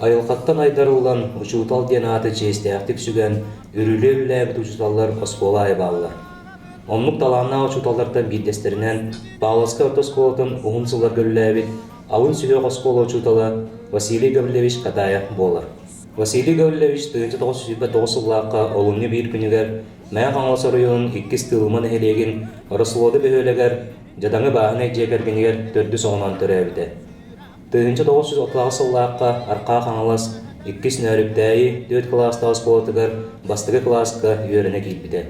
Айылқаттан айдары olan учутал ден аты чеестіяқтік сүген үрілі-үлі учуталлар оскола айбалылар. Онлық таланна учуталлардан бейдестерінен Павловска ортосколатын ұғын сылар көрілі ауын сүге оскола учуталы Василий Гаврилевич Катаев болар. Василий Гаврилевич 1909 сыллаққа олымны бір күнігер мәң қаңласы районын 2 стылымын әлеген Орослоды бөхөлегер жадаңы бағын әйджекергенігер 4 соғынан түрі әбіді. 1930 сыллаққа арқа қаңылас 2 сінәріптәйі 4 класста осколатығыр бастығы класска үйеріне кейтбіді.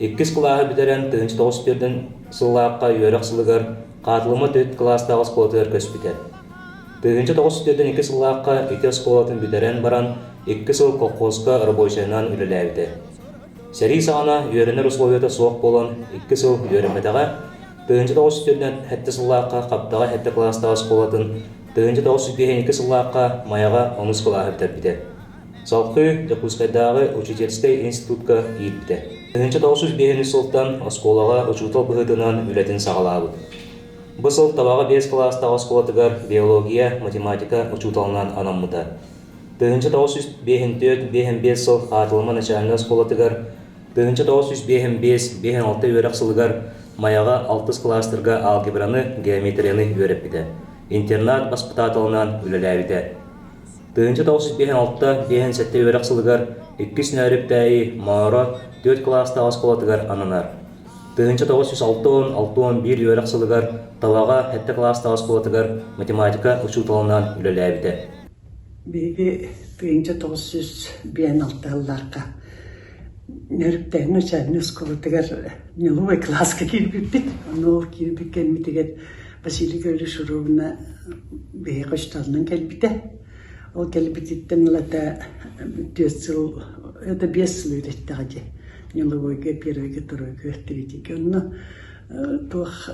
2 клағы бідерен 1991 сыллаққа үйерік сылығыр қатылымы 4 класста осколатығыр көспіді. 1994 2 сыллаққа 2 осколатын бідерен баран 2 сыл қолқосқа рабойшайынан үліләйді. Сәрі сағына үйерінер условията соқ болан 2 сыл үйерімедіға 1994 хәтті сыллаққа қаптаға хәтті класста осколатын 1992 сыллаққа маяға 10 клағы бітірбіді. Салқы Якутскайдағы учительский институтқа ейіпті. 1995 сылттан осколаға учутал бұғытынан үлетін сағалабыд. Бұл сыл табаға 5 класста осколатығар биология, математика учуталынан анаммыда. 1954-55 сыл қатылымы начальный осколатығар, 1955-56 өрек сылығар маяға 6 кластырға алгебраны, геометрияны өреппіді. Интернат баспытатылынан үліләбіді. 1956-57 өрек сылығар 2 сінәріптәйі мауыра 4 класста осколатығар ананар. 1906-61 өрек сылығар табаға 7 класста осколатығар математика учуталынан үліләбіді. Беге 1956 жылларга нөрүптәгне чәнне сколатыгар нелуй класска кирбит. Аны кирбит келмитеген Василий Гавриловна беге кышталынан келбите. Ол келбиттен лата 5 жыл, это 5 жыл өттәге. Нелуйга первыйга турыйга третийга. Аны тух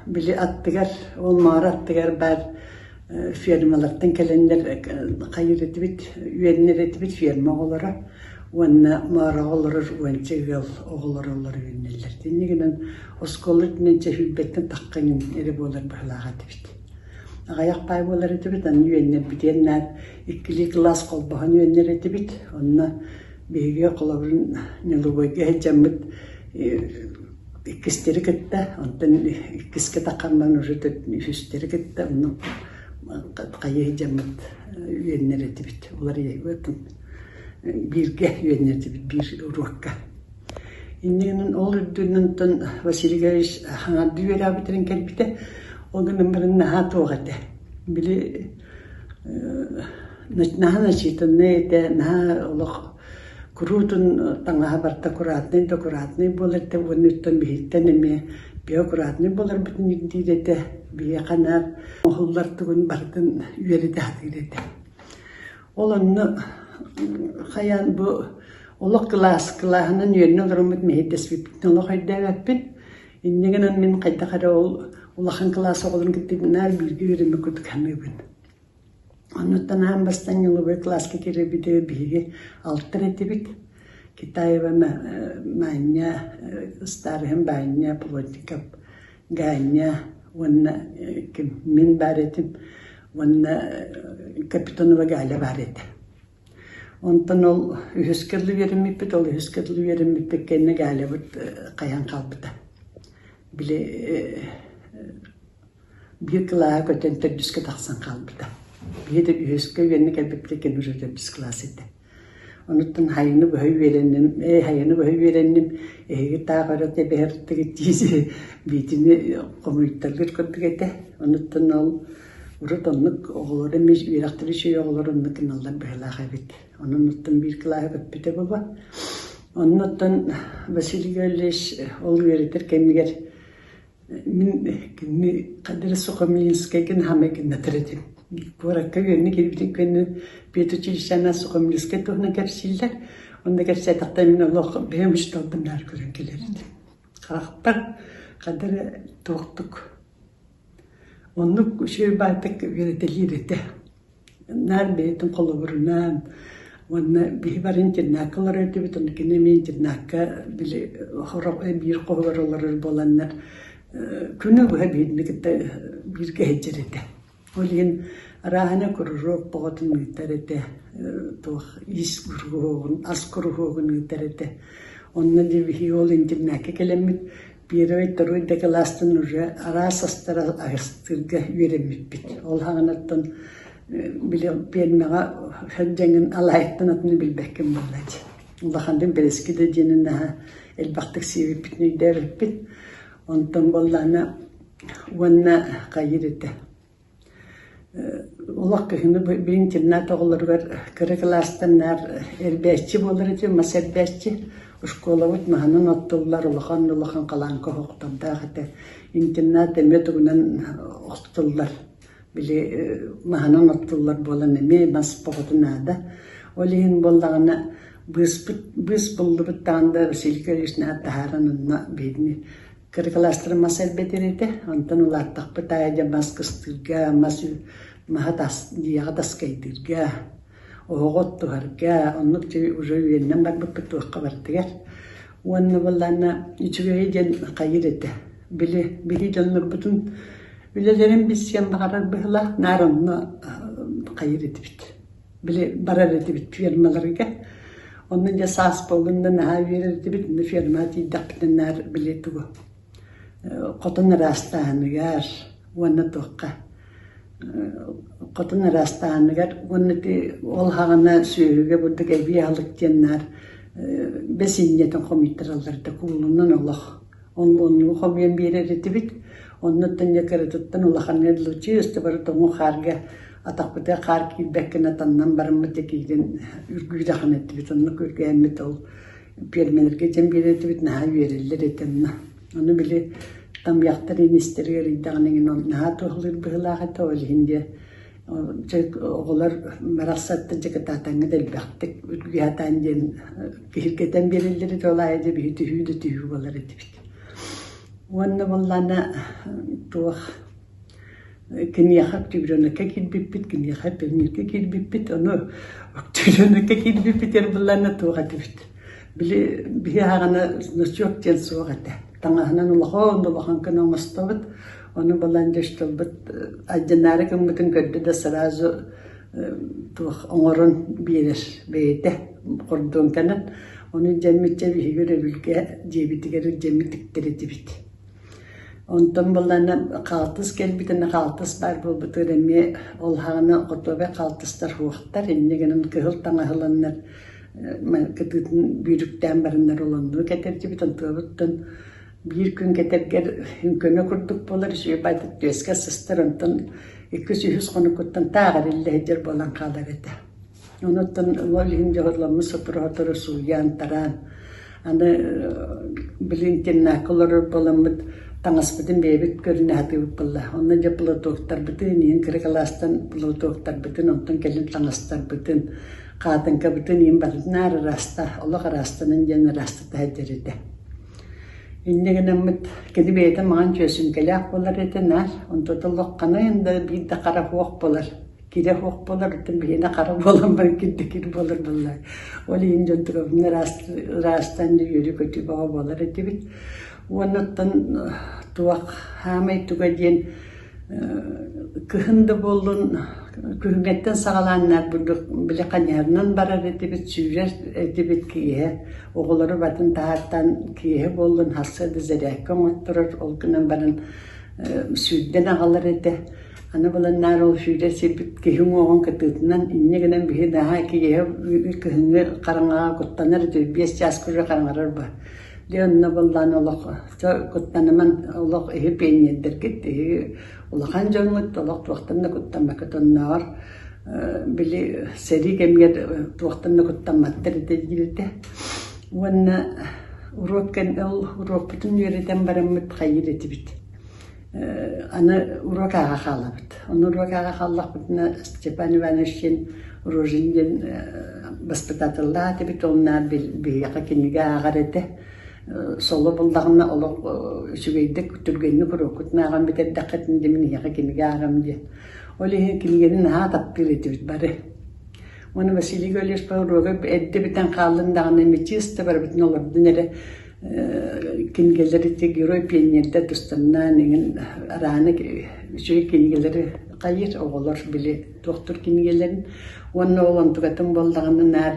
биле аттыгар, ол мараттыгар бар фермалардан келендер кайыр етбит, үйеннер етбит ферма олары. Уанна мара олары уанчегел оғылар олары үйеннелер. Денегенен осколытнен чефилбеттен таққанын әрі болар бұғылаға етбит. Ағаяқ бай болар етбит, аны үйеннер бітеннер, 2 класс қолбаған үйеннер етбит. Онна бейге қолабырын нелубайға әджамыд икістері кетті, онтан икіске таққанман ұжыды үстері кетті, оның қайы жамыд үйеннер етібіт. Олар өтін бірге үйеннер етібіт, бір урокка. Иннегінің ол үрдіңнен тұн Василий Гаврилович хаңарды үйер абытерін кәлбіті, ол күнін бірін наға тоғады. Білі наға начитын нәйді, наға олық күрутын таңаға барта күратный болырды, оны үттен бейттен еме биокуратный болар бүтін дейдеді, бие қанар, оғылар түгін бардың үйері дәдігіреді. Ол оны қаян бұл олық класының үйеріне ғырымыд мейдес бейттін олық өйдәу әппін. Иннегенен мен қайда қара олақын класы оғылын кеттейдің әр бірге үйеріме күдік әмегін. Оныттан әм бастан елі класқа кере бейдегі бейге алттыр әті бейт. Китаева Маня, старым Баня, Плотников, Ганя, он min баретим, он Капитонова Галя барет. Онтан ол үскерлі веріміппет, ол үскерлі веріміппет кені Галя бұд қаян қалбыда. Біле бір қылаға көтен түрдіске тақсан қалбыда. Бейді үскі веріні кәлбіпті кен ұжы түрдіс класс еді. Онуттан хайыны бөй веренним, эги тағыры теберттігі тизи бейтіні комуйтталгыр көрдік еті. Онуттан ол ұрыт оннық оғылары меш үйрақтыры шей оғылары оннық кіналар бөйлаға бет. Онуттан бір кілаға көппеті боба. Онуттан Василий Гаврилович ол үйретір кемігер. Мен қадыры Сухомлинская кен хамекен натыретім. Куракка гönni келбитин көннү бет училищана Сухомлинская тухна кепсилдер. Онда кепсе тақта мен Аллах бемиш толдымдар көрөн келерди. Қарақпар қадыры тоқтық. Онны шөй байтық веретелер Нар бетин қолы бұрынан. Онны бейбар интернакалар өті бет, онны кенеме интернакка бір қоғыралар боланнар. Күні бұға бейдіні кетті бірге әйдер еді. Олеген Арахана курурок боготун гитарете тух ис кургугун ас кургугун гитарете онна дивиол интернэке келемит первый второй декаластын уже арасастара агыстырга юремиппит ол хагынаттан биле пенмага хәҗҗәңен алайттан атны билбеккем буллаҗ улахандын берескиде женена элбактык сибиппит дерпит онтон боллана уанна кайырете Улак көхүнү бин тирнат оголоргар кырыкластаннар эрбәччи болор эти масербәччи школавыт маһанын оттуллар улахан калан кохоктанда хате интернат эметугунан оттуллар биле маһанын оттуллар болан эме мас поготунада олин боллагына быс булдыбыт танда силкеришна тахаранна бидни кырыкластыр масербетерете антан улаттак бытая маскыстырга масу махатас диягатас кайдырга огот туарга оннук чи уже юеннен бар быттык кабартыгар уанны боллана ичүгэй ден кайырете били жанныр бутун үлелерин биссен багарар быхла наронно кайырете бит били барарете бит фермаларга оннун же саас болгонда наха беререте бит ферма тиддактынар билетугу Котон растаныгар уанна тоққа Котон растаныгар уанна ти ол хагана сүйрүгө бурдук эби алык теннар бесиннетен комиттерлерде куулунан олох онну хомен берерити бит оннуттан якарыттан улаханны лучи өстө тоңу харга атакпыта хар кибеккена таннан барыммыте кийден үргүйдаханетти бит онну көргөммит ол перменерге жем берети бит наха берелер этемна Onu bile tam yaktarın isterleri dağının onunla tohulur bıhılağı tohulinde oğullar merasattı cekatatan delbektik ülgühatan den kihirketen birileri dolayıca bir tühü olar etibit. Onu vallana toh kiniyakak tübrona kekil bipit kiniyakak penir kekil bipit onu tübrona kekil bipit yer vallana toh etibit. Bile bir hagana nasyok ten soğatta. Tangahnan ulahon dolahan kana mastavit onu balandıştılbıt ajjanare kımıtın kördü de sarazu onorun bilir beyte kurdun kanan onu cemmitçe bir göre ülke cebitigeri cemmitikleri bit ondan balana kaltız gelbitine kaltız var bu biteremi olhana otobe kaltızlar huqtar innegenin kıhıl tangahılanlar kıtıtın büyükten barınlar olanlığı getirci bitin tövütten bir gün getirger hünküme kurduk bolar işi baytık döske sıstarıntan 200 konukuttan tağır ille hecir bolan kalır ete. Onuttan ol hince horlamı sotur suyan taran. Anı bilintin nakılır bolamıd tangaspıdın bebek görüne hatı bılla. Ondan yapılı doktor bütün yin kırıkalastan pılı doktor bütün ondan gelin tangastar bütün kadınka bütün yin barınar rasta. Allah rastanın jen rasta hecir ete. İnnegenemmet kedi beyde mağan çözün gelak bolar etenar. Ontotallok kanayında bir de kara huok bolar. Kire huok bolar etten beyine kara bolan var kidde kiri bolar bolar. Oli injon tukabına rastan yürü kötü bağa bolar etibit. Onattan tuak hamay tukajen kıhında bolun kürüngetten sağalanlar bulduk bile kanyarından barar etibit sürer etibit kiye oğulları batın tahartan kiye bolun hasta dizerek oturur olgunan barın südden ağalar ete ana bulanlar ol süder sebit kihun oğun katıtından inne gelen bir daha kiye kıhını karanlığa kutlanır etibit 5 yaş kuru karanlığa var Leon'na bulan Allah kutlanman Allah hep yendir gitti Улахан жонмут олох туактанна куттамма катоннаар били сери кемгер туактанна куттамматтар дилде уанна уроккен урок бүтүн юретен бараммыт кайретибит аны урокага халабыт аны урокага халлах бүтүнө Степан Ивановичтин урожинген воспитательлар дебит оннар бияка киниге агарете Solo buldağına olaq sügeydik türgeni kurokut nağam biter daqatin demin yaqa kiniga ağam diye. Oli kinigenin ha tapir etibit bari. Onu Vasili Gölüş Pavroga edde biten qalındağına meçiste var bitin olurdu nere kinigeleri te giroy penyerde tustanna negin arana şöy kinigeleri кайыр оголор били доктор кинигелерин онно олон тугатын болдаганы нар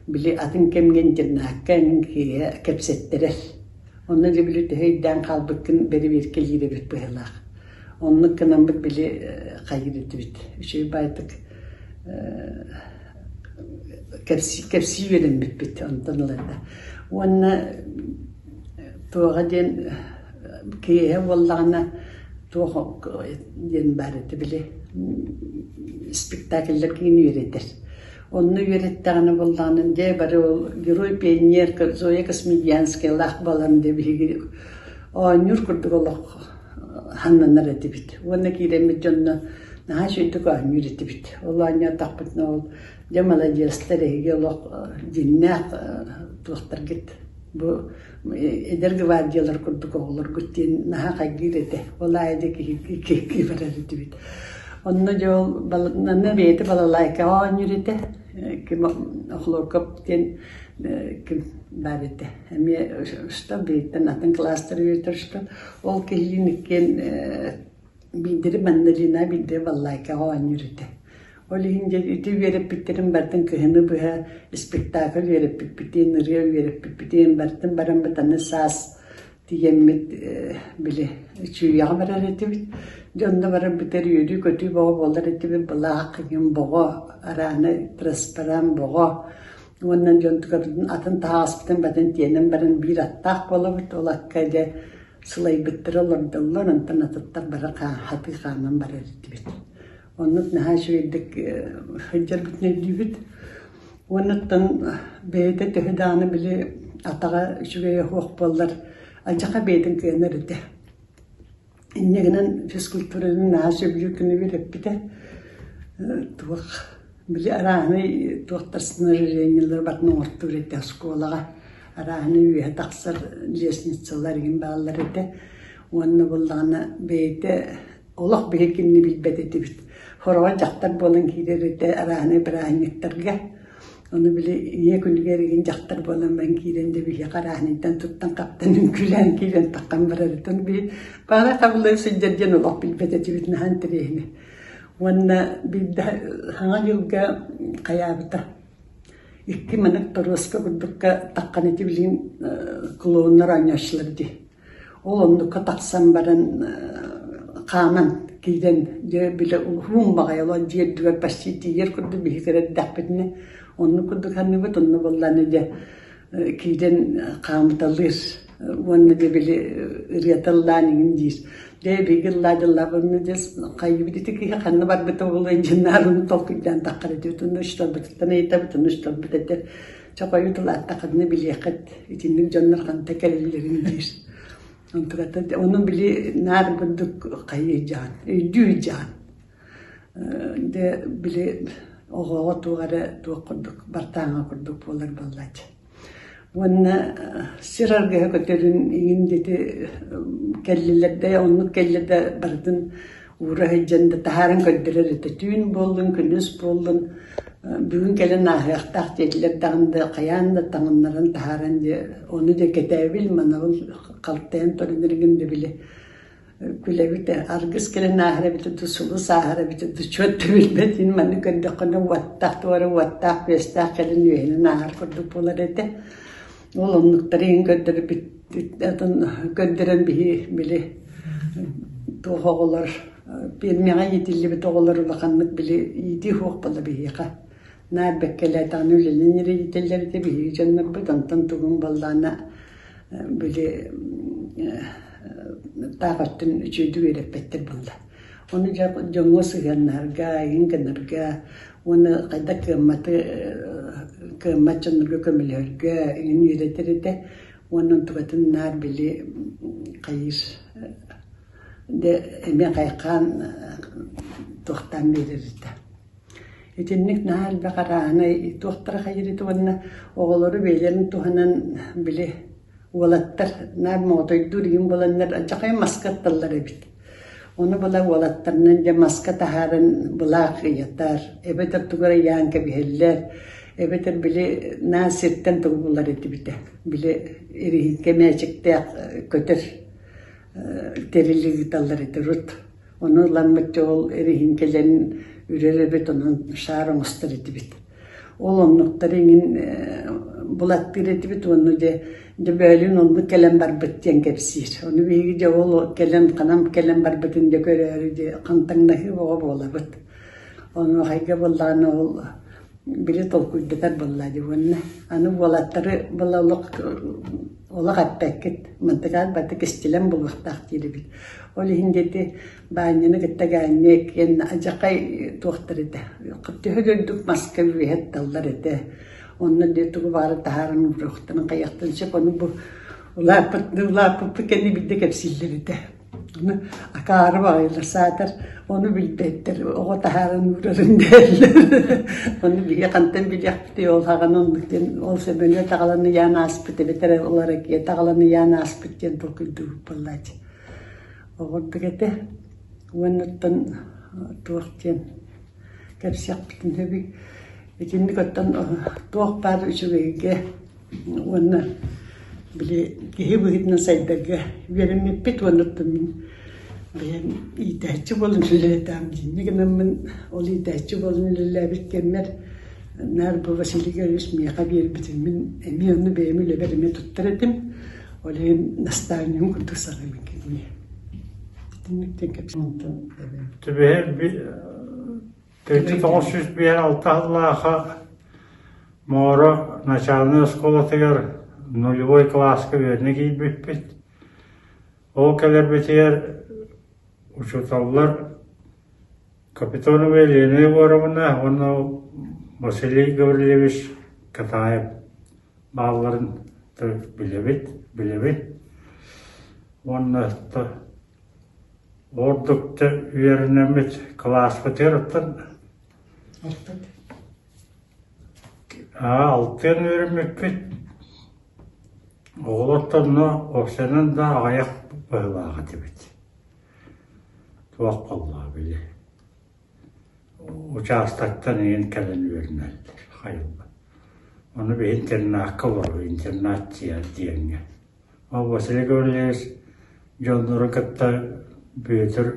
били атын кемген жинаккан кие кепсеттерер онно же били тейден калбыкын бери бир келире бит быйлак онно кынан били кайыр бит үшөй байтык кепси верен бит онтонларда онна тугаден кие боллагана туох ден барыты биле спектакльлер кини үйретер. Онны үйреттаганы боллаганын же бары ол герой пионер Зоя Космедьянская лах балан деп биги нюр курдук олох ханнанар этибит. Онна киремет жонно наха шүйдүк үйретти бит. Ол аня тахпытна ол же молодецтер эге олох жиннак туохтаргит. Бу эдер гвардиялар курдук оголор гүттен наха кагирете. Ол айда ки барарыты бит. Онно жол балнаны бейти балалайка ойнюрете. Ким охлоркап тен ким барыты. Эми что бейтен атын кластер үйретер что ол келиникен бидири мандарина бидири балалайка ойнюрете. Олинде ити вереп биттерин бартын кыһыны быһа спектакль вереп битен рыа вереп битен бартын баран батаны сас тиеммит биле чуяга барар этибит жонда баран битер үйдү көтү бого болдар этибит балаак кыйын бого араны транспарант бого оннан жонтукардын атын тааспытын батын тиенен баран бир аттак болобут олаккайда сылай биттер олордоллор антан атыттар бара хаты ханан барар этибит оннут наха шүйдік хыджар бітіне дүйбіт. Оннуттан бейді түхіданы білі атаға шүгeye хоқ болдар. Ажақа бейдің күйенер еді. Иннегінен физкультурының наха сөбілі күні беріп біді. Туық білі арағыны туықтарсына жүйенелер бақның орты өретті сколаға. Арағыны үйе тақсар лесницалар еген бағалар еді. Онны болдағына бейді олақ бейкінні білбет еді біт. Хорова жақтар болын кейдерді арағыны бірағынеттірге. Оны білі ие күнігерген жақтар болын бән кейденде бейе қарағынеттен тұттан қаптанын күлән кейден таққан барады. Оны білі баға қабылай сөндерден олақ білбет еді бітін хан тірейіні. Оны білді хаңа жылға қаябыта. Икки манық тұрысқа күрдікқа таққан еді білін клоунлар ойнашылырды. Ол ондыққа тақсан баран қаман кейден же биле хум багайло же дүгөр пасти тиер курду бихерет даппетне онну курду ханныбыт онну болланы же кейден камталыр онну же биле рияталланын дис же бигилладылла онну же кайбидити ки ханны бар бето болын жинарын толкуйдан таккарет онну штабыттан айтабыт штабыттер чакайутла такканы билекет итинник жоннор кан текелилерин дис onun bile nar bulduk kayıcan, düğcan. De bile oğağa tuğara tuğurduk, bartağına kurduk bolar ballaç. Onun sırargıya kötülün iyindi de kellilerde, onu kellide bardın uğrayıcında taharın kötüler ete. Tüyün boldun, kündüz boldun. Bugün gelen ahiyaktak dediler dağında kayanda tağınların taharan diye onu da ketebil manavul kaltayan torunlarının da bile kulevit argız gelen ahire bitti sulu sahara bitti çöttü bilmetin manı kendi konu vattak doğru vattak bestak gelen yühene nahar kurduk bolar ete olumlukların gönderi bitti adın gönderen bile doğular bilmeyen yetilli bir doğular ulakanlık bile yedi hoğ bala biyeka nar bekkelerden ülelerinleri yetilleri de bir canlar bu tantan tuğun ballarına böyle dağıttın üçüydü verip bettir balla. Onu canlı sığanlarga, ingenlerga, onu kayda kıymat canlıga kömülörge, in üretir de onun tuğatın nar bile kayır de emeğe kaykan tuğtan verirdi. Etinlik nahal bakarağına tuğtara kayırdı ona oğulları beylerin tuğanan bile oğlattar nar moğdaydı dürüyüm bolanlar acakaya maskattallar ebit. Onu bula oğlattarının de maska taharın bulaq yatar. Ebeter tuğara yanka biheller. Ebeter bile nasirten tuğbular eti bite. Bile erihit kemecekte kötür terili gitallar eti rut. Onu ламмытчы ол эрихин келен үреребет онун шаарың устар этибит. Ол оннуктар эңин булат биретибит onu de бөлүн onu келен барбыт тен кепсир. Onu биги же ол келен канам келен барбытын де көрөрү де кантаңнахы бого болабыт. Onu хайга боллаган ол били толкуйдатар боллади вонна. Аны болаттары болалык олак атпакет мантагал баты кестелен булвактак дирибит. Ол хиндети бааньяны гыттагааннек ен ажакай туохтарыда. Кыттыһөгөйдүк маска виһет таллар эте. Оннан де тугу бары тахарын урухтан каяктан чеп оны бу улаппыт кенни бидде кепсиллерите. Onu akarı bağırlar saatler, onu bilbettir, o taharın uğrarındalar. Onu bir yakantan bir yaptı yol hagan onlukten, olsa böyle tağalanı yana aspıtı, beter olarak ya tağalanı yana aspıtıyan tokuydu ballaç. Oğul birete, onundan tuğaktiyan, kapsi yaptın tabi. İkinci kattan tuğak bağır üçüge, onu bile gehi buhitna saydaga, verimli pit onundan min. Ben iddiaçı bolun lüle tamcı. Ne kadar ben ol iddiaçı bolun lüle bir kemer nar bu vasili görüş mi kabir bütün min emiyonu beğenmiyle berime tutturdum. Olen nastaniyum kuntu sarayım ki. Dinlikten kapsondan. Tabii bir bir altı Allah'a mora начальная школа тегер нулевой класска верне кийбит. О келер битер учуталлар Капитоновой Еленой Воровна, оны Василий Гаврилевич Катаев балларын билебит. Оны ордукты үйерінемет класс бітер алтын үйермекпет. Оғылаттарына оқсанын да аяқ байлаға дебет. Туақ болла біле. Участактан ең кәлін өрінәлді. Хайылба. Оны бір интернатқа бару, интернат дейінге. Ол Василий Гаврилевич Жоннуры кітті бөтір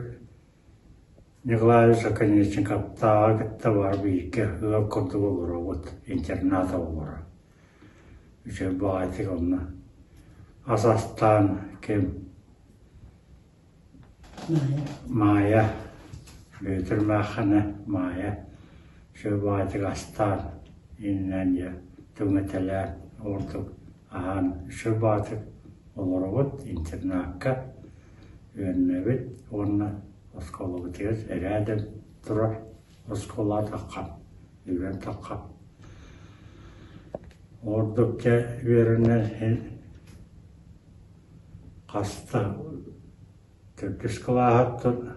Николаевич Оконечников тағы кітті бар бейікке ұғап көрді болыр оғыт интерната болыр. Үші бағайтық оны. Асастан кем Maya, götürməkxana Maya, şöbəyətік astar, inlənyə, tüngətələr, orduq, ahan, şöbəyətік olurubut, internatqa, önləbit, onunla oskolu bitirir, ərədim durur, oskola taqqam, üvən taqqam. Orduqca verilən qasta, Türküs kılağıttın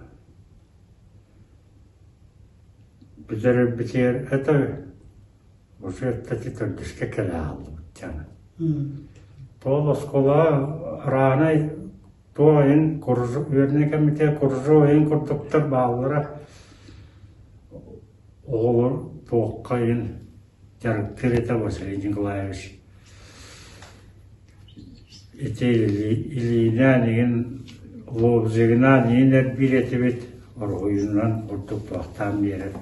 bizleri bitirir eti bu şirtteki Türküs'ke kele aldı canı. Toğla skola rağına toğayın kurzu, örnek emite kurzu oyun kurduktur bağlıra oğlu toğkayın jarıktır ete Vasily Nikolaevich. Eti iliğine Лобзегна нелер билетибит, оргуюнан уртук туақтан беріп.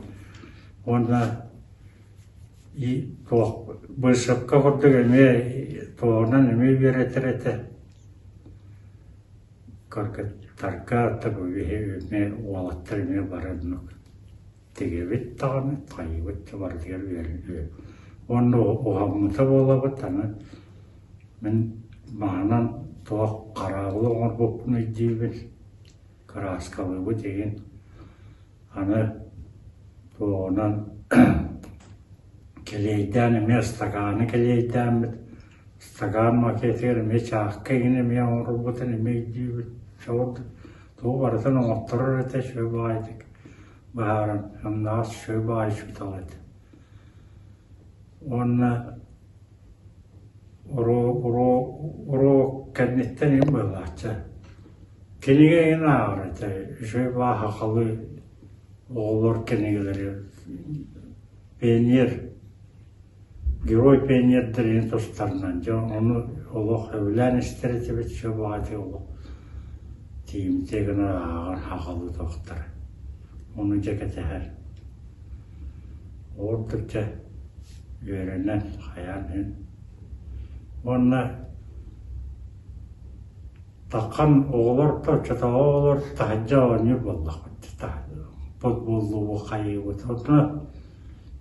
Онда и бышыққа құрдық әме, тоғынан әме беретір әті. Каркаттарға атып өме уалаттыр әме барадынық. Тегебет тағаны, қайыбет бардығар берілді. Онда оғамыта болабыт, мен мағынан Тоқ қарағылы оңыр бұппын өйдейбін, қарасқалы бұ деген. Аны тоғынан келейден әме стағаны келейден біт. Стаған макетер әме чаққа еген әме оңыр бұтын әме өйдейбін. Шоғырды. Тоғы барытын оңықтырыр әті шөбі айдық. Бағарын, әмнағыз шөбі ай шүйталады. Оны Uro kennetten en bılaçça. Kenige en ağrıca. Şöyle hakalı oğullar kenigeleri. Peynir. Giroy peynirdir en tostarından. Onu Allah evlen isterdi bir şey bağıtı olur. тиимтеген ағар хақалы тоқтар. Оны жекетехер. Ордыкча үйренен хаянын. Онна таққан оғылар та чата оғылар тахаджа оңы болдақ. Бұд болуы қайы өтірді.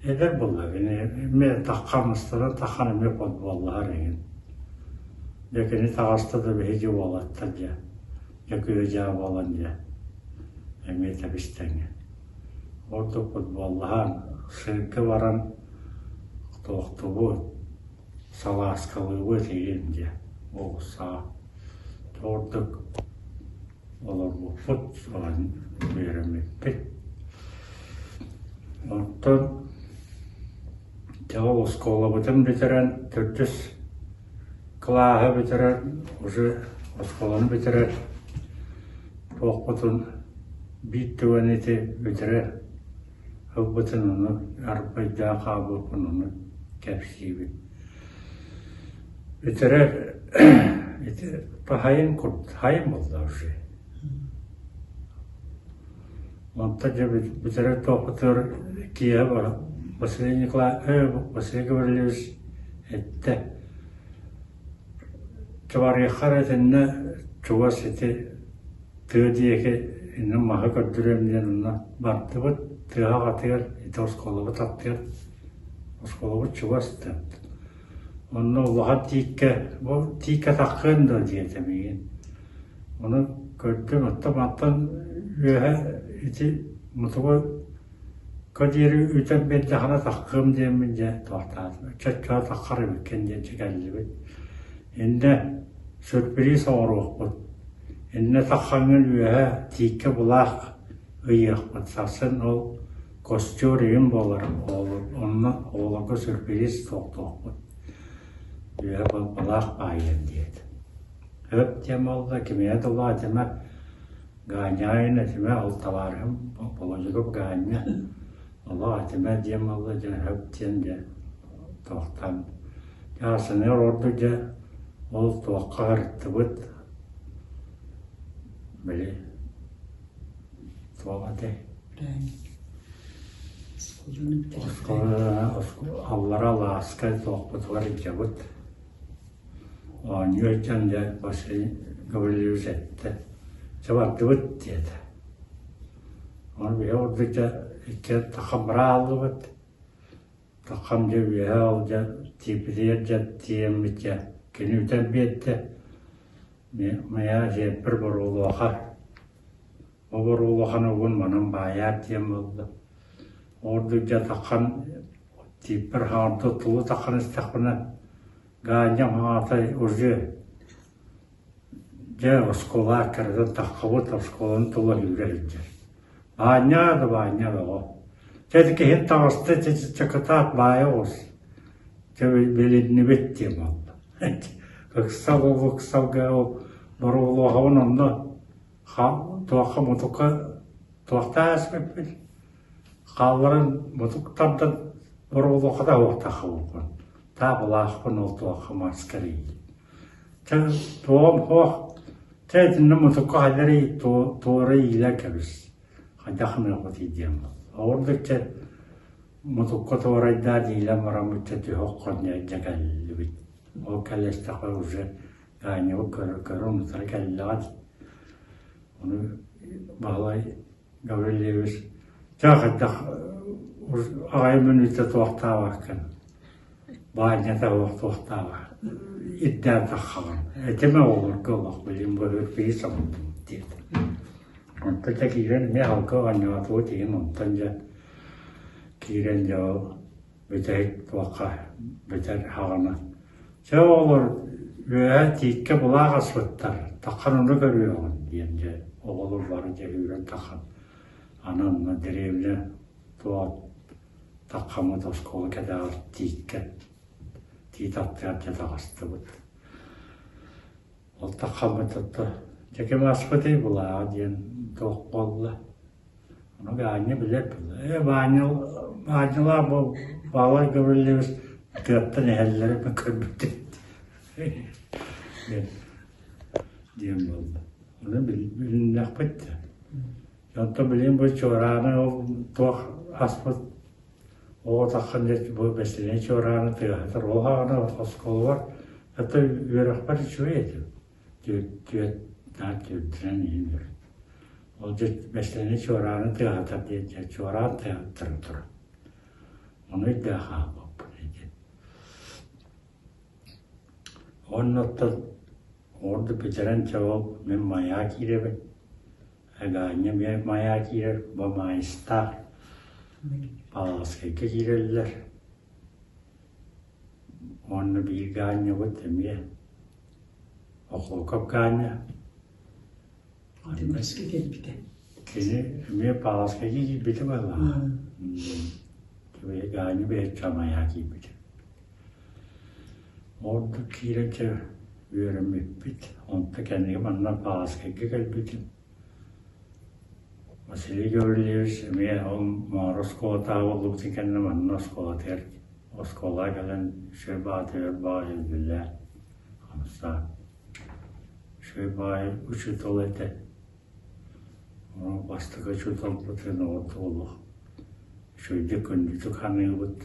Едер болла. Мен таққан ұстыдан таққан еме бұд боллар еген. Декені тағасты да бейді болаттар жа. Жекөе жа болан жа. Еме табистәңе. Орды бұд боллар. Сырқы баран тоқтығы саласкалы өтеген жа. Оғыса. Тордық олар бұд соған беремекпет. Оттан жауыл скола бұтын бітерен, түртіс клағы бітерен, уже сколаны бітерен, тоқ бұтын битті өнеті бітерен, өк бұтын оны арпайда қабы бұтын оны кәпсейбі. Бітерен, хайын құрт, хайын болды уже. Онта же бітерен тоқ бұтыр кие бар. Василий Гаврилевич etті. Чаварияқар әтінні чуас еті түйдеке инна маға көрдіремден ұнна барды бұд, түйға қатығыр, еті осқолығы таттығыр, осқолығы чуас тәпті. Онны ұлыға тиікке таққын да дейетемеген. Оны көрдім, ұттан үйе еті мұтығы көдері үтен бәлді қана таққым деймін де тоқтады. Чатқа таққары бөккен де чекәлі бөт. Енді сөрпірі сауыруық бұд. Енді таққаңын үйе тиікке бұлақ үйеқ бұд. Сасын ол костюр ең болар. Онны олығы сөрпірі тоқтуық бұд. Үйе бұлақ байын деді. Өп дем олды, кеме дұла деме ғанайын әтіме алталарым, болыжығып ғанайын. Allah etime diyem Allah hepten de tohtan. Ya sene orduca ol tohkar tıbıt böyle tohate. Allah'a laskal tohbut var icabıt. Anıyorken de başı Gavrilevich etti. Cevap tıbıt dedi. Onu bir orduca İki takımra aldı bud. Takımca üye alca, tipiliyerce diyemmitce. Keni üten biyetti. Maya bir uluğa. O bir uluğan oğun manın bayar diyem oldu. Orduca takım tipir hardı tulu takım istakbına. Ganyam hatay ucu. Ja oskola kırdı takıbı oskolanın tulu yürüyünce. Bañado, bañado. Jadi que gente hasta chacatat baños. Que belin bitti mal. Kısa o barulu havanında tuakha mutuka tuaktas bepil. Kalların mutuk tamdan barulu kada vakta havukun. Tablahkun o tuakha maskeri. Sen tuam ho. Sen ne mutuka haderi tuarı ile kabis. Хадахмын қоти дем. Ордыкча мотоккото орайда дилем марамутча төхоққон жагаллыбит. О калестақы уже ганьо көрім саркаллаад. Оны бағлай Гаврилевич жағадақ ағаймын үті тоқтава кін. Бағнята тоқтава. Иддәр таққаған. Әтеме олар көлақ білім бөлір бейсам деді. Онтан жа кирен ме халқы ғануатуы деген онтан жа кирен жа бөтәйік туаққа бөтәр хағына. Жа олар өе тиікке бұлақ асыттар, таққан оны көрі оғын дейін жа оғылыр бары жа үйрен таққан. Ананна деревлі туат таққамы тосколы кәдәғыр тиікке тиіт аттығат жа тағасты бұд. Ол таққамы тұтты. Жеке маспыты бұла дейін тоқ болды. Оны ғаньы білер білді. Бағаньыла бұл бала Гаврилевич төптін әлілері мен көрбітті. Дем болды. Onu bilinmek bitti. Yonta bilin bu çoğrağını o tuğ asfalt o takkan bu besleyen çoğrağını tığatır. O hağına oskol var. Hatta yörek var şöyle diyor. Daha tüyüttüren iyiydir. O besleyen çoğrağını tığatır diye çoğrağını tığatır. Onu daha bu neydi. Onun notta orada bitiren cevap ben mayak girelim. Aganya bir mayak girer, bu mayıstar. Palaske'ye girerler. Onu bir ganya bu temiye. Okul kap ganya. Demirske gel bir de. Kini emiye Palaske'ye gibi valla. Ve ganya bir çamaya gibi. Orada kirece yürümüp bit. Onda kendine bana Palaske'ye gel bitim. Masili görülüyoruz, emiye o maruz kolatağı olup kendine bana skolater. O skola gelen şebatı bağlı billah. Hamsa. Şebatı uçu tolete. Onu bastık uçu tolete orta olur. Şöyle gündü tıkanıyor bud.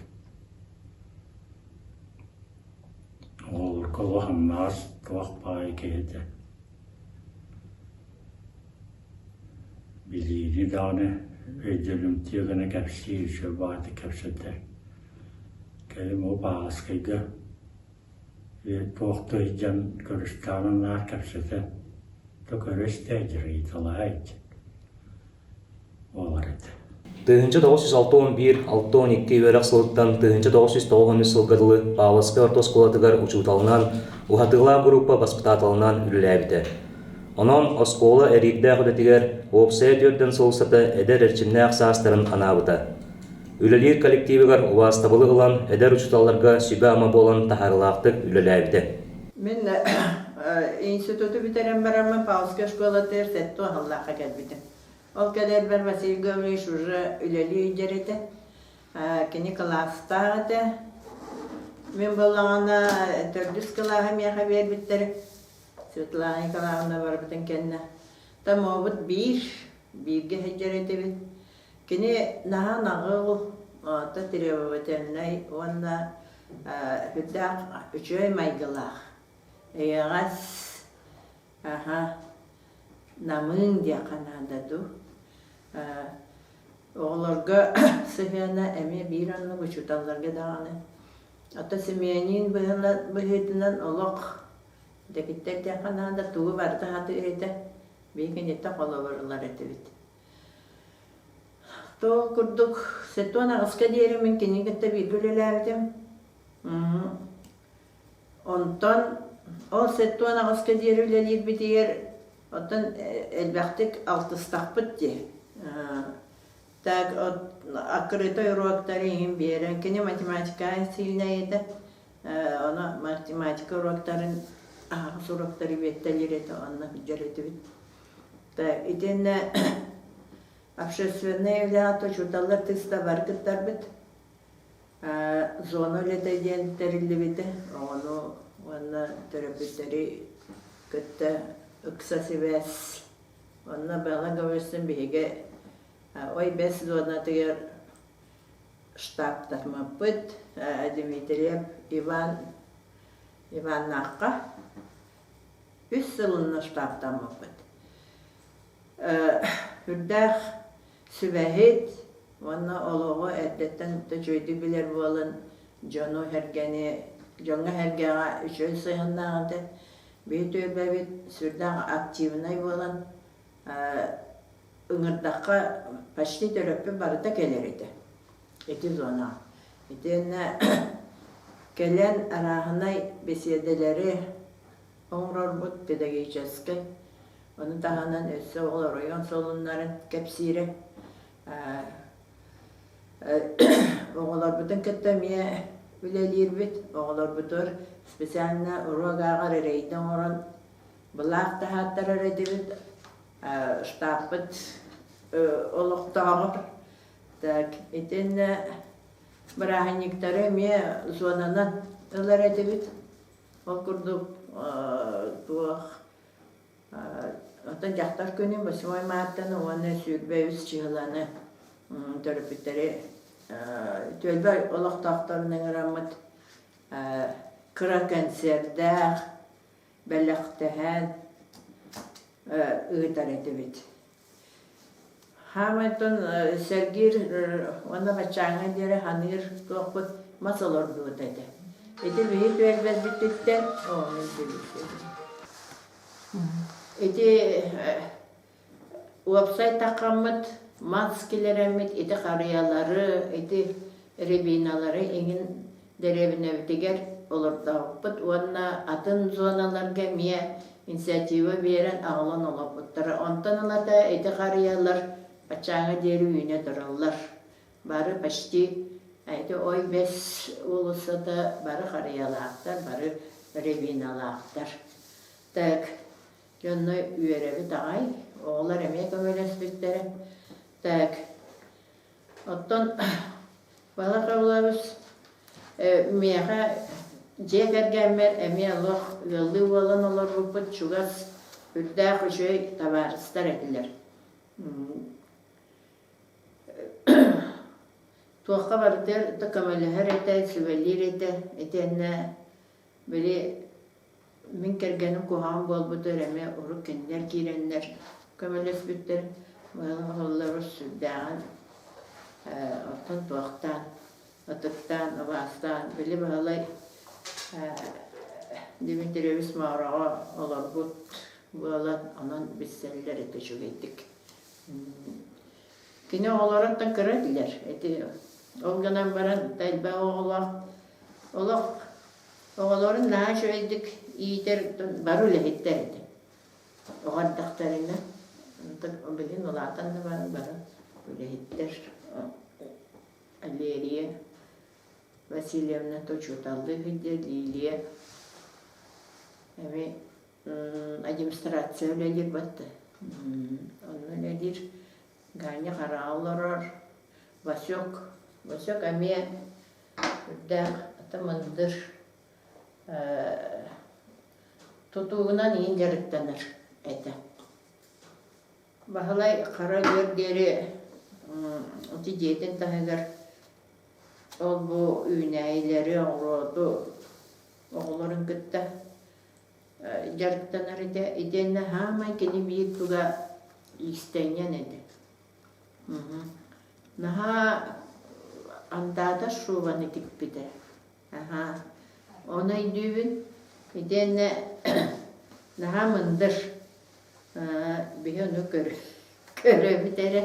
Olur kolu hamnaz tuğak bağı kehede. Bildiğini dağını ödülüm tiyagına kapsayır şebatı kapsadır. Kelim o Palaske'ye tuğakta hicam görüştağınlar kapsadır. To görüştağıcırı italaydı. Olar edi. Тыгынчы 961-612 өрәк сылыттан тыгынчы 990 сылгыдылы Павловская ортосколатыгар учуталынан ухатыгла группа воспитаталынан үліләбіті. Онон оскола әрикдә хүдетігер опсая түрден солсаты әдер әрчімнәк састырын анабыта. Үлелер коллективігар уастабылы ылан әдер учуталларға сүбә ама болан тахарылақтық үліләбіті. Мен институты битерен барамын, Павловская школа терсетті Аллах'a келбеді. Ол кәдер бір Василий Гаврилович уже үлелі үйдереді. Кені класстағыды. Мен болағына төрдіс кылағы мияға бербіттері. Светлана Николаевна бар бітін кәнна. Там обыт бірге хеджереті біт. Кені наға нағыл, та требовательный, онда хүддақ үшөй майгылақ. Еғас, намын дия қанададу. Оғыларға сыхияна әме бір анны бұчуталарға дағаны. Ата семьянин бұхетінен олық дәкеттер дия қанада туғы барды хаты өйті. Бейкен етті қолы бұрылар әті біт. Тоғы күрдік сетуана ғысқа дейірімен кенегетті бір бүлеләвдім. Онтан ол сетуана ғысқа дейірілелер бітігер оттан әлбәқтік алтыстақ бітті. Так, открытой уроктары им берен. Кені математика сильный еді. Оны математика уроктарын, ағыз уроктары беттелер еді, онына бүджер еді бит. Так, итенне общественные являты, чудалар тыста бар кыттар бит. Зону леті ден тәрілі біті. Оны терапевтері кытта ыкса себес. Онына баға ғавырсын бейге ой бес зона тегер штабтар мапыт, Дмитриев Иван Наққа 3 сылынна штабтар мапыт. Үрдәқ сүбәхет, онна олығы әттеттен төчөйді білер болын, жоңа хәргеға 3 сыйыннағады. Бейт өрбәбет сүрдәқ активнай болын, ыңырдаққа почти төрөппі барыта келер еді. Эти зона. Етені келен арағынай беседелері оңрор бұд педагогический. Оны тағанан өсі оғыл район солынларын кәпсире. Оғылар бұтын кітті мие үлелер біт. Оғылар бұтыр специально урогағар рейден орын бұлақ тағаттар әреді біт. Штабыт олықтағыр. Так, етін бірағынниктары ме зонанан ылар әді біт. Ол күрдік туақ Otan jahtar günün basımay maattan oğanı sürbeyiz çıhılanı törpütleri tölbe olaq taqtarının rammet kıra kenserde belleqtehen ııtar edibit. Hametun sergir ona bachanga dere hanir toqut masalor du dedi. Edi bir tölbe bittikten o edi website taqammet maskeleremit edi qariyaları edi rebinaları engin derevine bitiger olur dağıpıt. Ona atın zonalarga miye inisiyativa veren ağlan olapıttır. Ondan alata edi qariyalar bachanga deri üyüne dururlar. Barı başti edi oy bes ulusa da barı qariyalardır, barı rebinalardır. Tak yönü üyerevi dağay, oğlar emeğe kömölesbitleri. Tak ottan bala kavlarız. Miyaha jeker gelmer emeğe Allah yollu olan olur ruput çugas ülde kuşuy tabarıstar edilir. Tuğka vardır, takamalı her ete, süvellir etenne böyle min kergenin kuhan bol budur eme oru kendiler girenler kömeles bütler vallahi süddan otun tuğaktan atıktan avastan böyle vallahi Dimitrievich mağarağa olur bu vallahi onun bizseller ete şu gittik. Kine olarak da kıradiler eti olganan baran telbe oğlak oğulların daha şöyledik iyidir barı lehitlerdi. O haddaklarına o bilin olatan da barı lehitler Aleriye Vasilyevna Toçutaldı hidde Liliye ve administrasyon öyle battı. Onun nedir? Ganya karağlar Vasyok amiye da atamandır. Tutuğuna neyin yarıktanır ete. Bahalay kara görderi tiyetin tahıgar ol bu üyneyleri oğludu oğulların kıtta yarıktanır ede edenne hemen keni bir tuğa istenyen ede. Naha andada şuvanı gitbide. Ona düğün edenne naha mındır. Bir onu görebilir.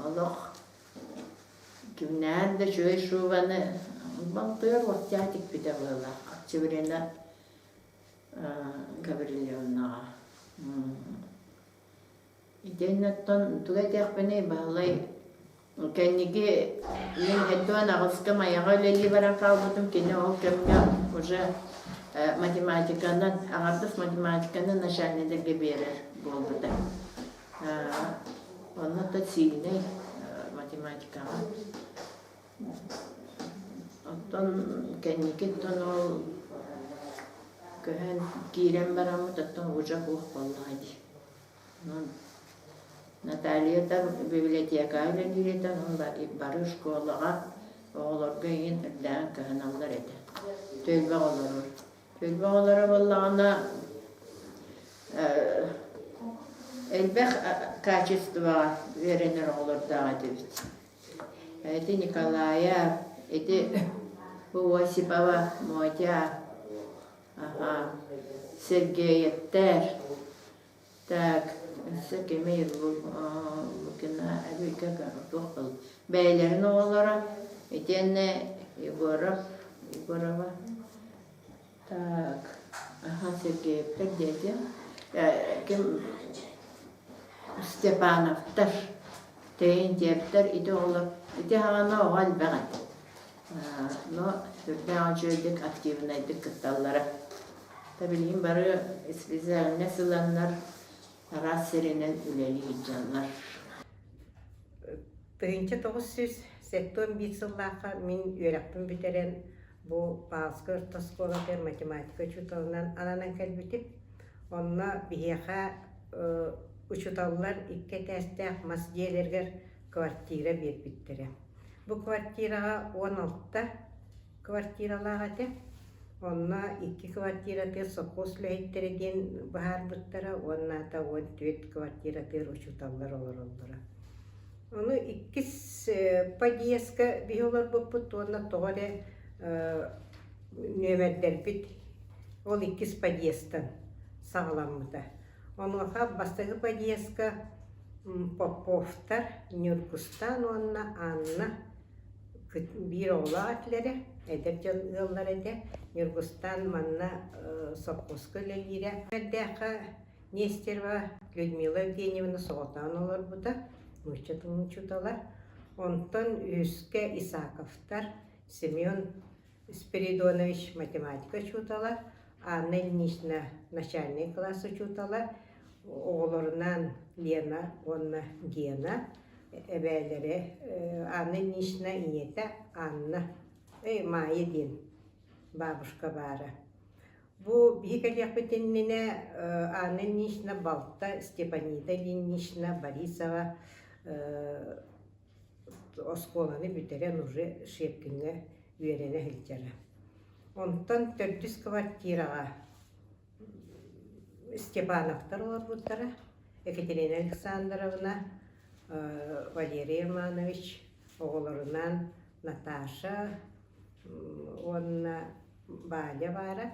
Allah kimler şöyle şuvanı bakıyor vaktiyatik bir de valla. Çevrene Gabriel'na. İdennetten tuğayak beni bağlay. Kendiki min hedduan ağızkım ayağı leli varan kalmadım ki ne o kemga hoca matematikanın ağırdıf matematikanın naşanede geberer oldu da. Onu da siline matematikana. Ondan kendiki tonu köhen giren baramı tattan hoca bu vallahi. Natalia da biblioteka ile direten on barış şkolağa oğullar gayın eden kahanallar ede. Tölbe olur. Tölbe olur vallahi ana elbek kачество verenler olur da edit. Edi Nikolaya, edi bu Vasipava, Moya, Sergeyetter, tak. Sekemir bu kena abi kakar beylerin oğulları etenne Igorova tak Sergeyevler dedi kim Stepanovlar teyin depter idi olur idi hana oğal beğen no sürden acıydık aktivneydik kıtallara tabii bari İspizler neslanlar Aras serinin üleli canlar. Birinci 1981 min öğretmen biteren bu Baskı Ortaskoladır matematika çutalından ananan kalbitip onunla bihiyaha учуталлар икке тәстәк масдиелергер квартира бербиттере. Бу квартирага 16 квартиралага те. Онна 2 квартираты сокос лөйттереден бахар буттара, онна та 14 квартираты учуталлар олоролдора. Onu ikis подъездка биолар боппут, онна тоғаре нөмердер бит. Ол ikis подъездтан сағаламыда. Онуға бастығы подъездка Поповтар, Нюркустан, онна Анна, bir oğla atları, eder yıllar ede, Nürgustan manna Sopkoska lelire. Deka Nesterva, Людмила Евгеньевна Soğutan olur bu da, Muşçatın çutalar. Ondan Üske Isakovtar, Semyon Spiridonovich matematika çutalar, Anna Ilnichna начальный классы çutalar, oğullarından Lena, onna Gena, ebeleri Anna Ilnichna inete Anna, Maya din, babuşka bara. Bu hikaye betenine Anna Ilnichna Balta, Stepanida Ilnichna Borisova Oskolanı biteren уже Şepkin'e üyerene hiltere. Ondan 400 kvartiraga Stepanovlar olur buttara, Ekaterina Alexandrovna, Valeriy Romanovich, oğullarından Natasha, onna Balya vara.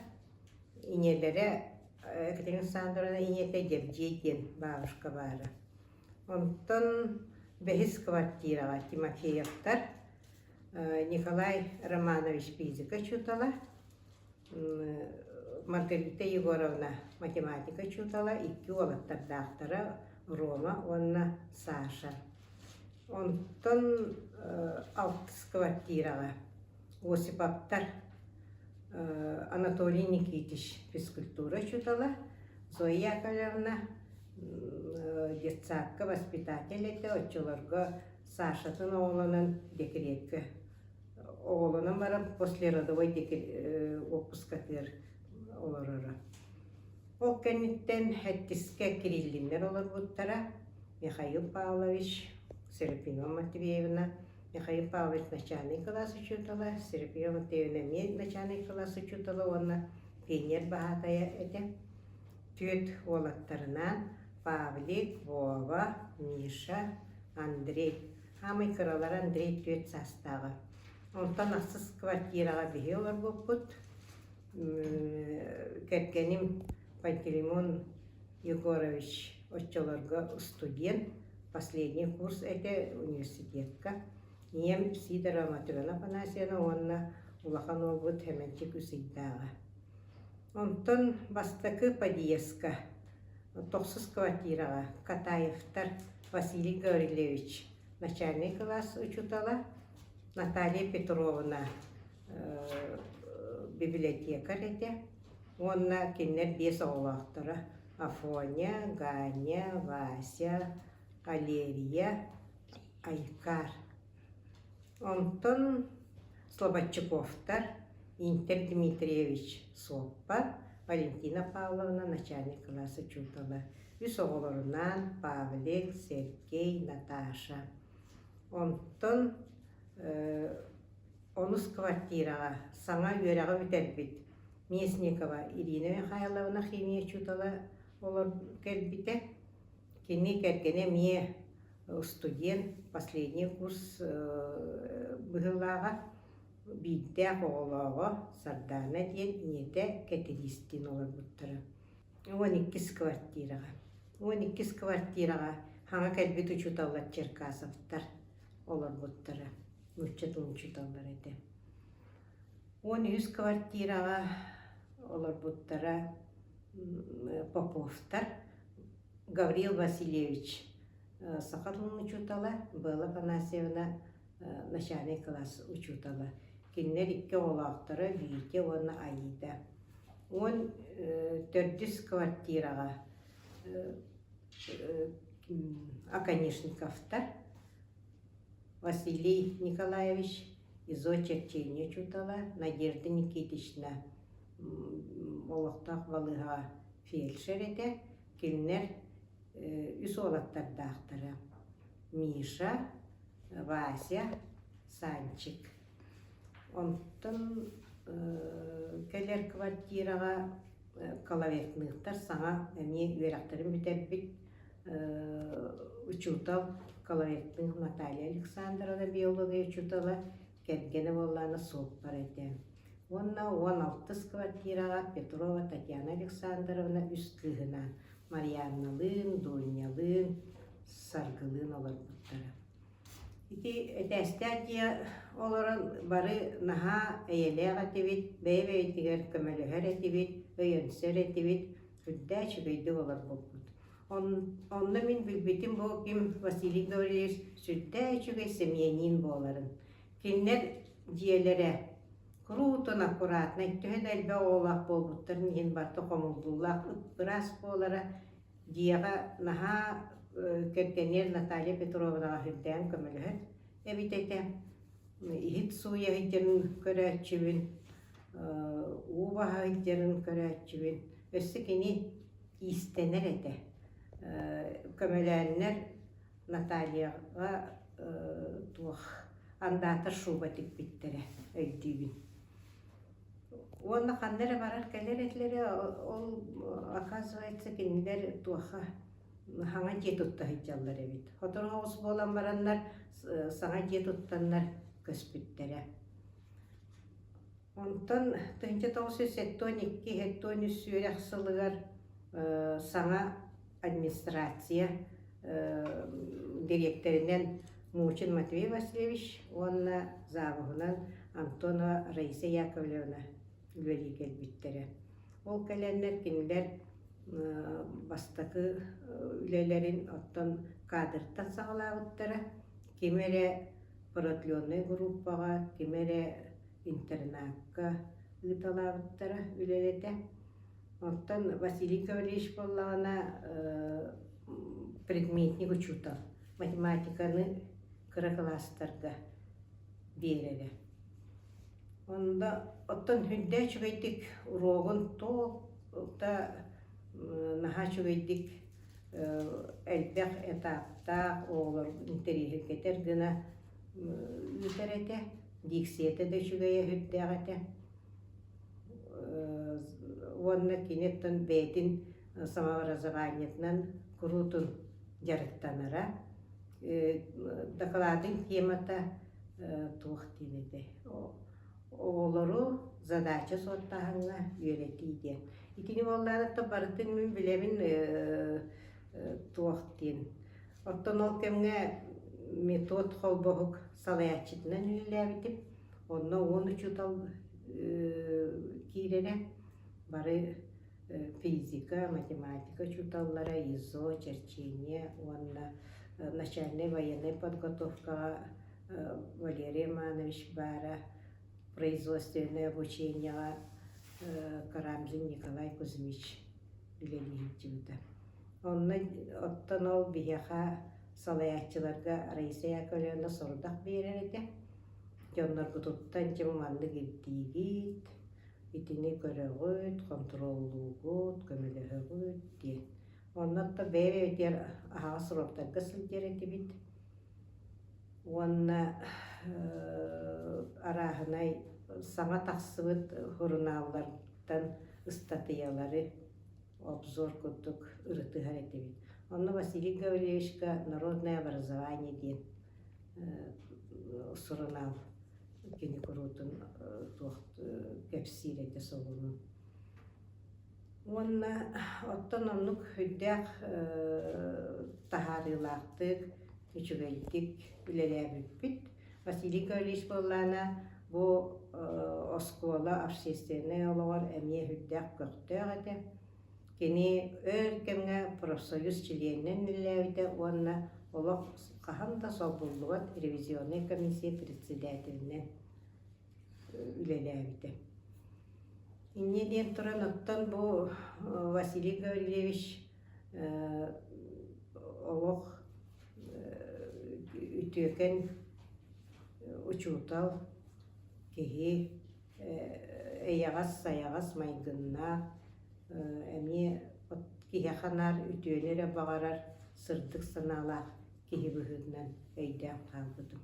İnelere Ekaterina Alexandrovna inete Devciyedin babuşka vara. Ondan 5 kvartiraga Timofeyevlar, Nikolay Romanovich fizika çutala, Margarita Yegorovna matematika çutala, 2 oğlatlar daktara Roma, onna Sasha. Ondan 6 kvartiraga Osipaptar, Anatoliy Nikitich физкультура çutala, Zoya Yakovlevna детсадка воспитатель ете, отчыларға Сашатын оğlanın декретке. Оğlanın барам после родовой отпускатыр оларары. Ол кенниттен хәттиске Кириллинлер олар буттара, Михаил Павлович, Серапина Матвеевна, Михаил Павлович начальный класс учутала, Серапина Матвеевна начальный класс учутала, онна пионер бахатая ете. Түйет олаттарынан Павлик, Вова, Миша, Андрей. Хамай кыралар Андрей түйет састағы. Онтан асыз квартираға бейе олар боппут. Кәткенім Пантелеймон Егорович отчаларға студент, последний курс әте университетка. Нем Сидорова Матрена Панасияна, онна улахан олбут хәмәнчик үсейдіға. Онтан бастакы подъездка, 9 квартираға Катаевтар Василий Гаврилевич, начальный класс учутала, Наталья Петровна библиотекарь ете, онна кеннер 5 оğlақтары, Афоня, Ганя, Вася, Алерия, Айкар. Онтан Слободчуковтар, Интер Дмитриевич Соппа, Валентина Павловна, начальник класса чутала. Үс оğullarından Павлик, Сергей, Наташа. Онтон 10 квартираға саңа үйераға өтербит. Местникова Ирина Михайловна химия чутала олар келбите. Кені кәркене мие студент, последний курс бұғылаға. Бидде оğulağı Sardana diyen inete Kateristin olur buttara. 12 kvartiraga. 12 kvartiraga hanga kelbit uçutallar Çerkasovtar olur buttara. Müşçatın uçutallar ede. 100 kvartiraga olur buttara Popovtar. Gavril Vasilyevich Sakatın uçutala. Bela Panasevna начальный класс учутала. Киннер 2 oğlақтары бейте оны айыда. 400 квартираға Аканишниковтар Василий Николаевич Изо Черченье чутала, Надежда Никитична олықтақ балыға фельдшер ете. Киннер үс олаттардақтары. Миша, Вася, Санчик. Онтон келер квартираға коловектнықтар саңа әне үйрақтарын бітербіт учутал коловектнық Наталья Александровна биология учутала кәргені болланы соп бар әді. Онна 16 квартираға Петрова Татьяна Александровна үсткіғына Марьянналын, Доньялын, Саргылын олар бұттары. Ити әтәстәдия оларын бары наха әйелеға тевит, бәйбәйтігер көмөліғер әтевит, өйенсер әтевит, үдді чүгейді олар болбуд. Онда мен білбетім бұл кем Василий Гаврилевич сүдді чүгей семьянин боларын. Кеннер диелері крутын аккуратна, түхед әлбә олақ болбуттарын ен барты қомылдулақ, үппірас болары дияға наха кәргенер Наталья Петровнаға хүрдән көмілігір. Әбит әтем, ихит суя хиттерін көрәтчівін, ұбаға хиттерін көрәтчівін. Өссі кені истенер әті. Көміләнер Натальяға туақ андатыр шубатик биттері өйдігін. Оны қандары барар кәлер әтлері, ол оказывается кенілер туаға хаңа жет ұтта хитчалар әбит. Хотыр хоғыз болан барандар саңа жет ұттандар көспіттері. Онтан 1972 сүйер ақсылығар саңа администрация директоринен Мучин Матвей Васильевич, онна завығынан Антона Раиса Яковлевна үлелі келбіттері. Ол кәләнлер кенілер бастақы үлелерін оттан кадрттан сағалағыттары, кемере продленный группаға, кемере интернатқа ұталағыттары үлелеті. Оттан Василий Гаврилевич болағына предметник учутал. Математиканы класстарда береді. Онда оттан хүнді чүгейдік урогын толта наха чүгейдік әлбәқ этапта оғылар интерегер кетер гына үтер әті, диксеті де чүгейе хүнді әті. Онна кенеттен бәйтін самообразованиетнан крутын жарықтанара. Докладын темата туық денеді. Оғылыру задача соттағыңа үйретейді. Итini болларытта барытын мен білемін туық ден. Оттан ол кемге метод қолбоғық салаячытынан үліләбітіп, онна 13 ұтал кейлері бары физика, математика чуталлара, ИЗО, черчение, онна начальная военная подготовка Валерий Иванович Бара, производственное обучение Карамзин Николай Кузьмич Билелихинчута. Он оттанол бияха салаячыларга Раиса Яковлевна сордак берерде. Жоннор кутуттан жеманды гиддигит, итини көрөгөт, контроллугут, көмөлөгөт де. Оннатта бәйбе өтер аға сұрақтарға сілдері бит. Онна арағынай саңа тақсыбыт хұрыналардан ыстатыялары обзор күттік ұрыты ғареті бит. Онна Василий Гаврилевичка народное образование ден сұрынал кені күрутын кәпсиреті соғының. Онна оттан онлық хүддәк тахарылақтық, үчігейдік үлеләбіппіт. Василий Гаврилевич боллана бұл оскола общественный олығар әме хүддәк көқтәк әді. Кені өркемге профсоюз членнен үлеләбіті, онна олық қағанда солбылуат ревизионный комиссия председателінен үлеләбіті. Иннеден тұран оттан бұл Василий Гаврилевич олық үтөкен учутал кеге әйағас, саяғас майгынна әме киһи ханар үтүөлер абаҕарар сырдык санаалаах киһи быһыытынан өйдөөн хаалбытым.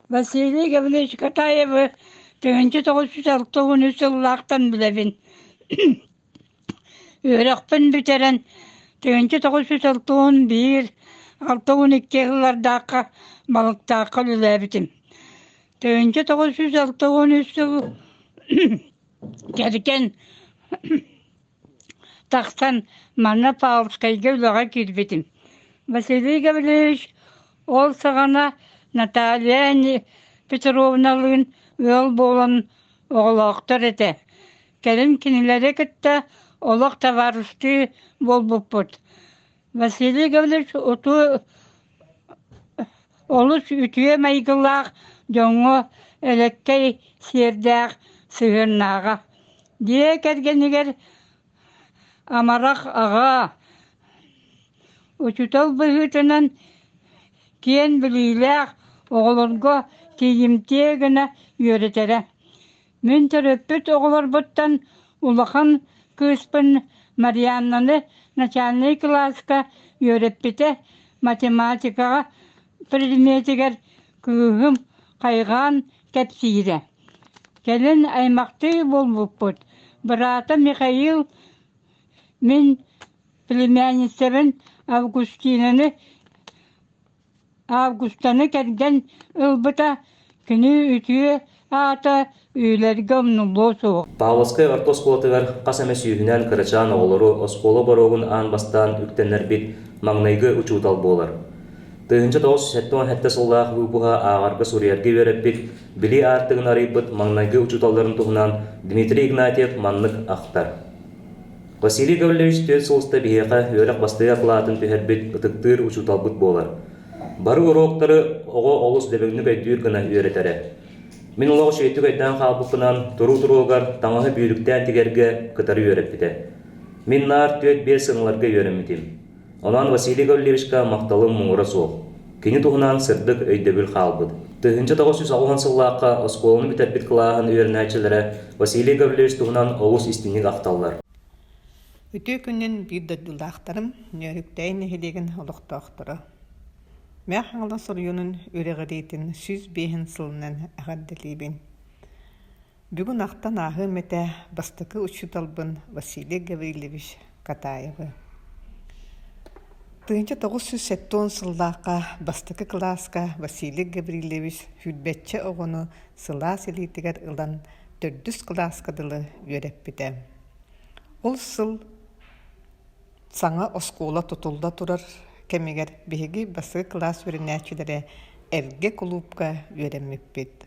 Василий Гаврилович Катаевы 1906 сыллаахтан билебин. Үөрөхпүн бүтерен 1961-62 ыллардаакка балыктаакка үлээбитим. 1963 сыл керкен тахсан манна Павловскайга үлэҕэ киирбитим. Василий Гаврилович ол саҕана Наталья Петровналыын ыал болан оҕолоохтор эте. Келин кинилери кытта олох товарищы болбуппут. Василий Гаврилович олус үтүө майгылаах жоңго элеккей сиэрдээх сыгырнааға. Дие кергенигер амарах аға учутал быһыытынан киэн билиилээх оҕолорго тиийимтиэ гына үөрэтерэ. Мин төрөппүт оҕолорбуттан улахан кыыспын Марианнаны начальный класска үөрэппите математикаға предметигер кыыһым хайгаан кэпсиирэ. Келин аймакты болбуппут. Брата Михаил мин племянницебин Августаны керген ылбыта күнү үтүө аата үйлерге омнуллуу суох. Павловская ортосколотыгар касаме сүйүнен кырачаан оголору оскола борогун аан бастан үктеннер бит маңнайгы учуутал болар. 1907 хетте сыллаах выбуха аагарга сурьерге береппит били аартыгын арыйбыт маңнайгы учууталларын туһунан Дмитрий Игнатьев маннык ахтар. Василий Гаврилович төт сылыста биһиэхэ үөрэх бастыга кылаатын түһэрбит ытыктыыр учууталбыт болар. Бары уроктары ого олус дөбөңнүк өйдүүр гына үөретере. Мин улоҕу шөйтүк өйдөөн хаалбыкынан туруу-туруугар таҥаһы бүүрүктään тигерге кытары үөреппите. Мин наар төт биэ сыҥларга үөрэммитим. Онан Василий Гавриловичка макталым муңура суох. Кини туһунан сырдык өйдөбүл хаалбыт. 1960 сыллаакка осколуну битербит кылааһын үөрнээчилere Василий Гаврилович туһунан олус истинник ахталлар. Үтүү күннен бир дадылаахтарым нөрүктэйин эхилеген олохтоохторо. Мэх аңла соруюнун үрегерейтин 105 сылынан агаддалибин. Бүгүн ахтан аһы мете бастыкы учуталбын Василий Гаврилович Катаевы. 1907 сыллаакка бастыкы класска Василий Гаврилович хүлбетче оҕону сылаа силиитигер ылан 400 класскадылы үөреппите. Ол сыл саңа оскула тутулда турар кемигер биһиги басыгы класс үринээчилере эрге клубка үөрэммиппит.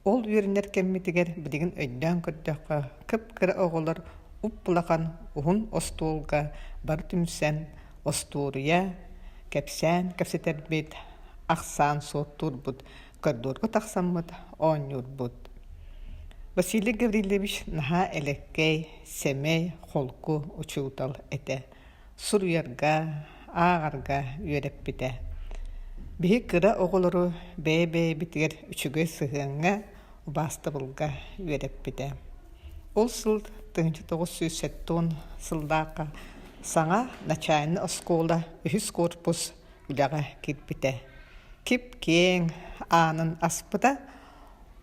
Ол үөринер кеммитигер билигин өйдөөн көрдөккө кыпкыра оҕолор уппулахан уһун остуолга бар түмсен остуурия кепсään кепсетербит ахсаан суоттурбут көрдөргө тахсаммыт оонньурбут. Василий Гаврилович наһа элеккей семей холку учуутал эте. Суруярга, аагарга үөреппите. Биһи кыра оҕолору бээ битигер үчүгө сыһыаңҥа убаастабылга үөреппите. Ол сыл 1907 сылдаакка саңа начальный оскола үһүс корпус үлэҕэ кирбите. Кип кең аанын аспыта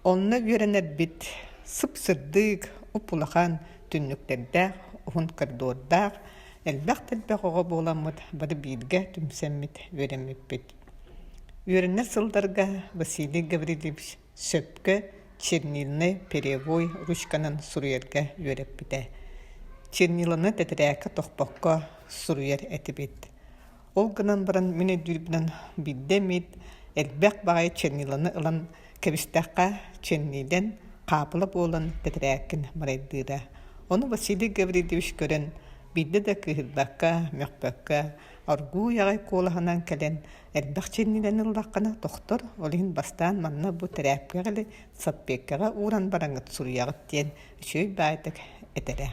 онна үөрэнэрбит сып-сырдык упулахан түннүктердäэх уһун коридордаах элбэх-телбэх оҕо буоламмыт бары бииргэ түмсэммит үөрэммиппит. Үөрэннэр сылдарга Василий Гаврилович сөпкө чернильный перевой ручканын суруйарга үөреппите. Черниланы тетирээкке тохпокко суруйар этибит. Ол гынан баран мине дүрбүнэн биддемит элбэх багай черниланы ылан кебистэхка чернилен каапыла болан тетирээккин марайдыыра. Оны Василий Гаврилович көрөн бидде да кыһырбакка, мөхпөкка, оргуу ягай куолаханан келен элбэх чернилен ыллаккана тохтор олиһин бастаан манна бу терээпкэгэли саппеккага ууран бараңыт суруягыт диэн үчөй баайтык этере.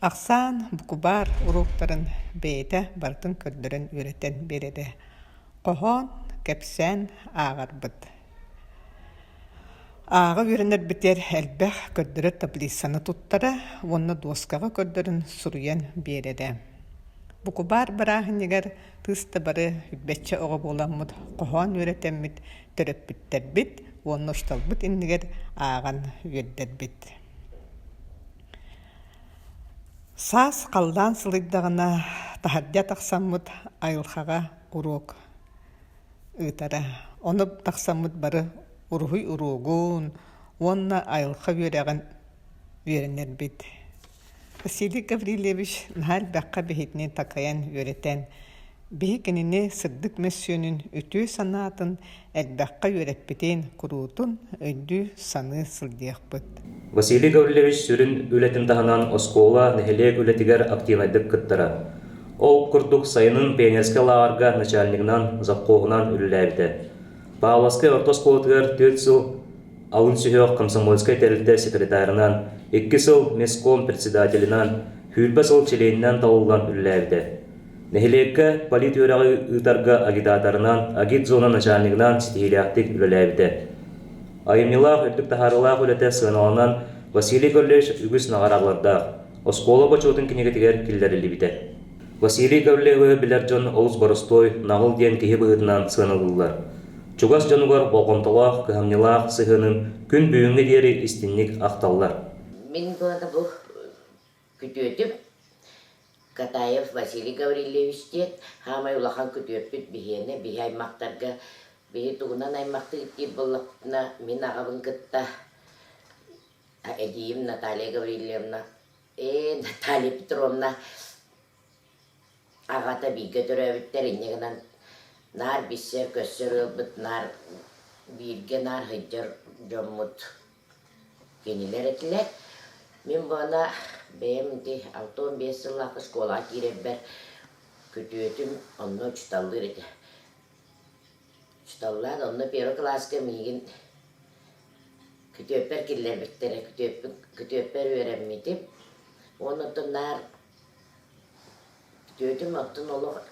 Ахсан букубар уруктарын бейте бартын көрдөрөн үөретен береде. Кохон кепсен аагарбыт. Аға үйренер бітер әлбәқ көрдірі таблисаны туттара, онны доскаға көрдірін сұруян береді. Бұқы бар бірағын егер тұсты бары үббетчі оғы боламыд, қоған үйретеммід, түріп біттер біт, онны ұштал бұт иннігер аған үйердер біт. Сас қалдан сылыйдағына тахадя тақсамыд айылхаға урок ұйтара. Оны тақсамыд бары урхуй уругун, онна айылха үйрәгән үйренер бит. Василий Гаврилевич нахал бәққа бехетнен такаян үйретен, бехекеніне сырдык мәсүйінің өтүү санатын әлбәққа үйретпетен құрутун өйді саны сылдиyak бұд. Василий Гаврилевич сүрін үлетін тағынан оскола нәхелек үлетігер активайдық кыттара. Ол күрдік сайының пионерске лағарға начальнигынан запқоғынан үліләбді. Павловский ортосколотығар 4 жыл алын сүйеқ комсомольскай тәрілді секретарынан, 2 жыл меском председателінан, хүлбі жыл челейінен талылған үліләбді. Нәхелекке полит өрағы ұйтарға агитаторынан, агит зона начальнигынан стихилияқтық үліләбді. Айымнилақ үрдік тахарылақ үлеті сығыналынан Василий Гаврилевич үгіс нағарағыларда, оскола бачуытын кенегетігер келдерілі біті. Василий Гаврилевич білер жон олыз барыстой нағыл ден кеге бұғытынан сығынылылар. Чугас жанугар болғанталақ, кыхамнилақ сығының күн бүйінгі дері істінник ақталлар. Мен бұланда бұл күтетіп, Катаев Василий Гаврилевичтен хамай улахан күтетпіт бігені, бігі аймақтарға, бігі туғынан аймақты үттер болақпына мен ағабын күтті. Әдейім Наталья Гаврилевна, Наталья Петровна ағата бігі түрәбіттер енегінен нар бисер көссөр ылбыт, нар бирге нар хыджар жоммут кенилер этилер. Мен бұна бәйімді 6-15 жыллақы школа киреббер күтүетім онны чуталлыр еті. Чуталлар онны первый класска мигин күтөппер киллер биттері, күтөппер өреммитим. Онытын нар күтөетім оттын олық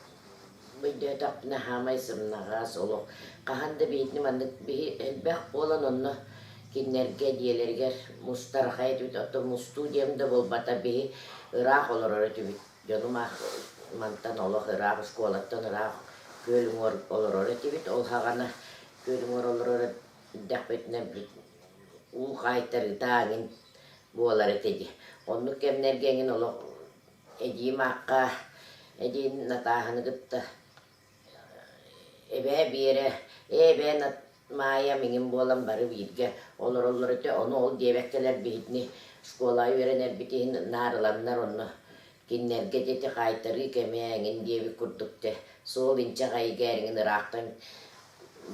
Бұйды тапына хамай сымнағас олық. Қағанды бейтінім андық әлбәқ болан онны кеннерге диелергер мұстарқай түбіт. Отты мұстудиямды бол бата бейі ұрақ олар өрі түбіт. Жонum мантан олық ұрақ школаттан ұрақ көлің олар өрі түбіт. Ол хағана көлің олар өрі дәқ бетінен бір ұл қайтыр тағын болар етеді. Онны кемнергенген олық әдейім аққа, әдейін натағыны күтті. Ebe bire, ebe maya mingin bolan barı bilge, olur öte onu ol diyebekteler bihitni, şkolaya verenler bitihin narılanlar onu, kinler geceti kaytarı kemeğin diye bir kurdukte, sol ince kaygerin ıraktan,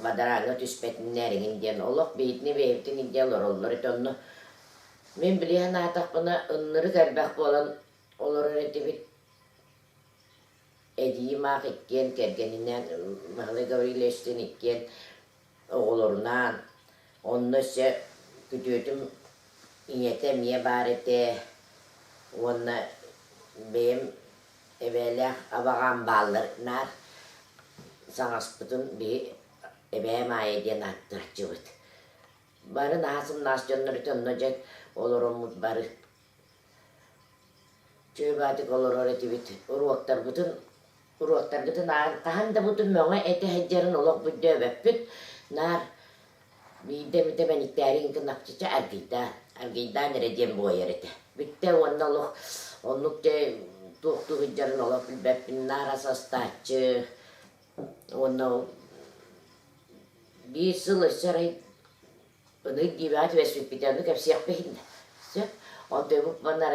badarağına tüspetinlerin diyen oluk bihitni behiptin ince olur öte onu. Men biliyen atak bana ınları kalbak bolan olur öte bit. Ediyim ağ ikken, kergeninden, Mağla Gavrileş'ten ikken, oğulurundan. Onunla ise kütüyordum, inyete miye barete, onunla benim evvelek avağım bağlarlar. Sağaspıtın bir ebeğim ayediyen attıracağız. Barı nasım nasjonları tönünecek olurum barı. Çöbatık olur öğreti bit, uruaktar bütün Uruaktar gıtı nar, kahanda butun möğe ete heccerin olak bu dövepüt. Nar, bir de ben iktiyarin kınakçıca ergeyda neredeyim bu yerete. Bitte onluk de tuğdu heccerin olak bilbepin nar asastağçı. Onu bir sılı saray, onu gibi at vesvip biten onu hepsi yapayım. O dövüp bana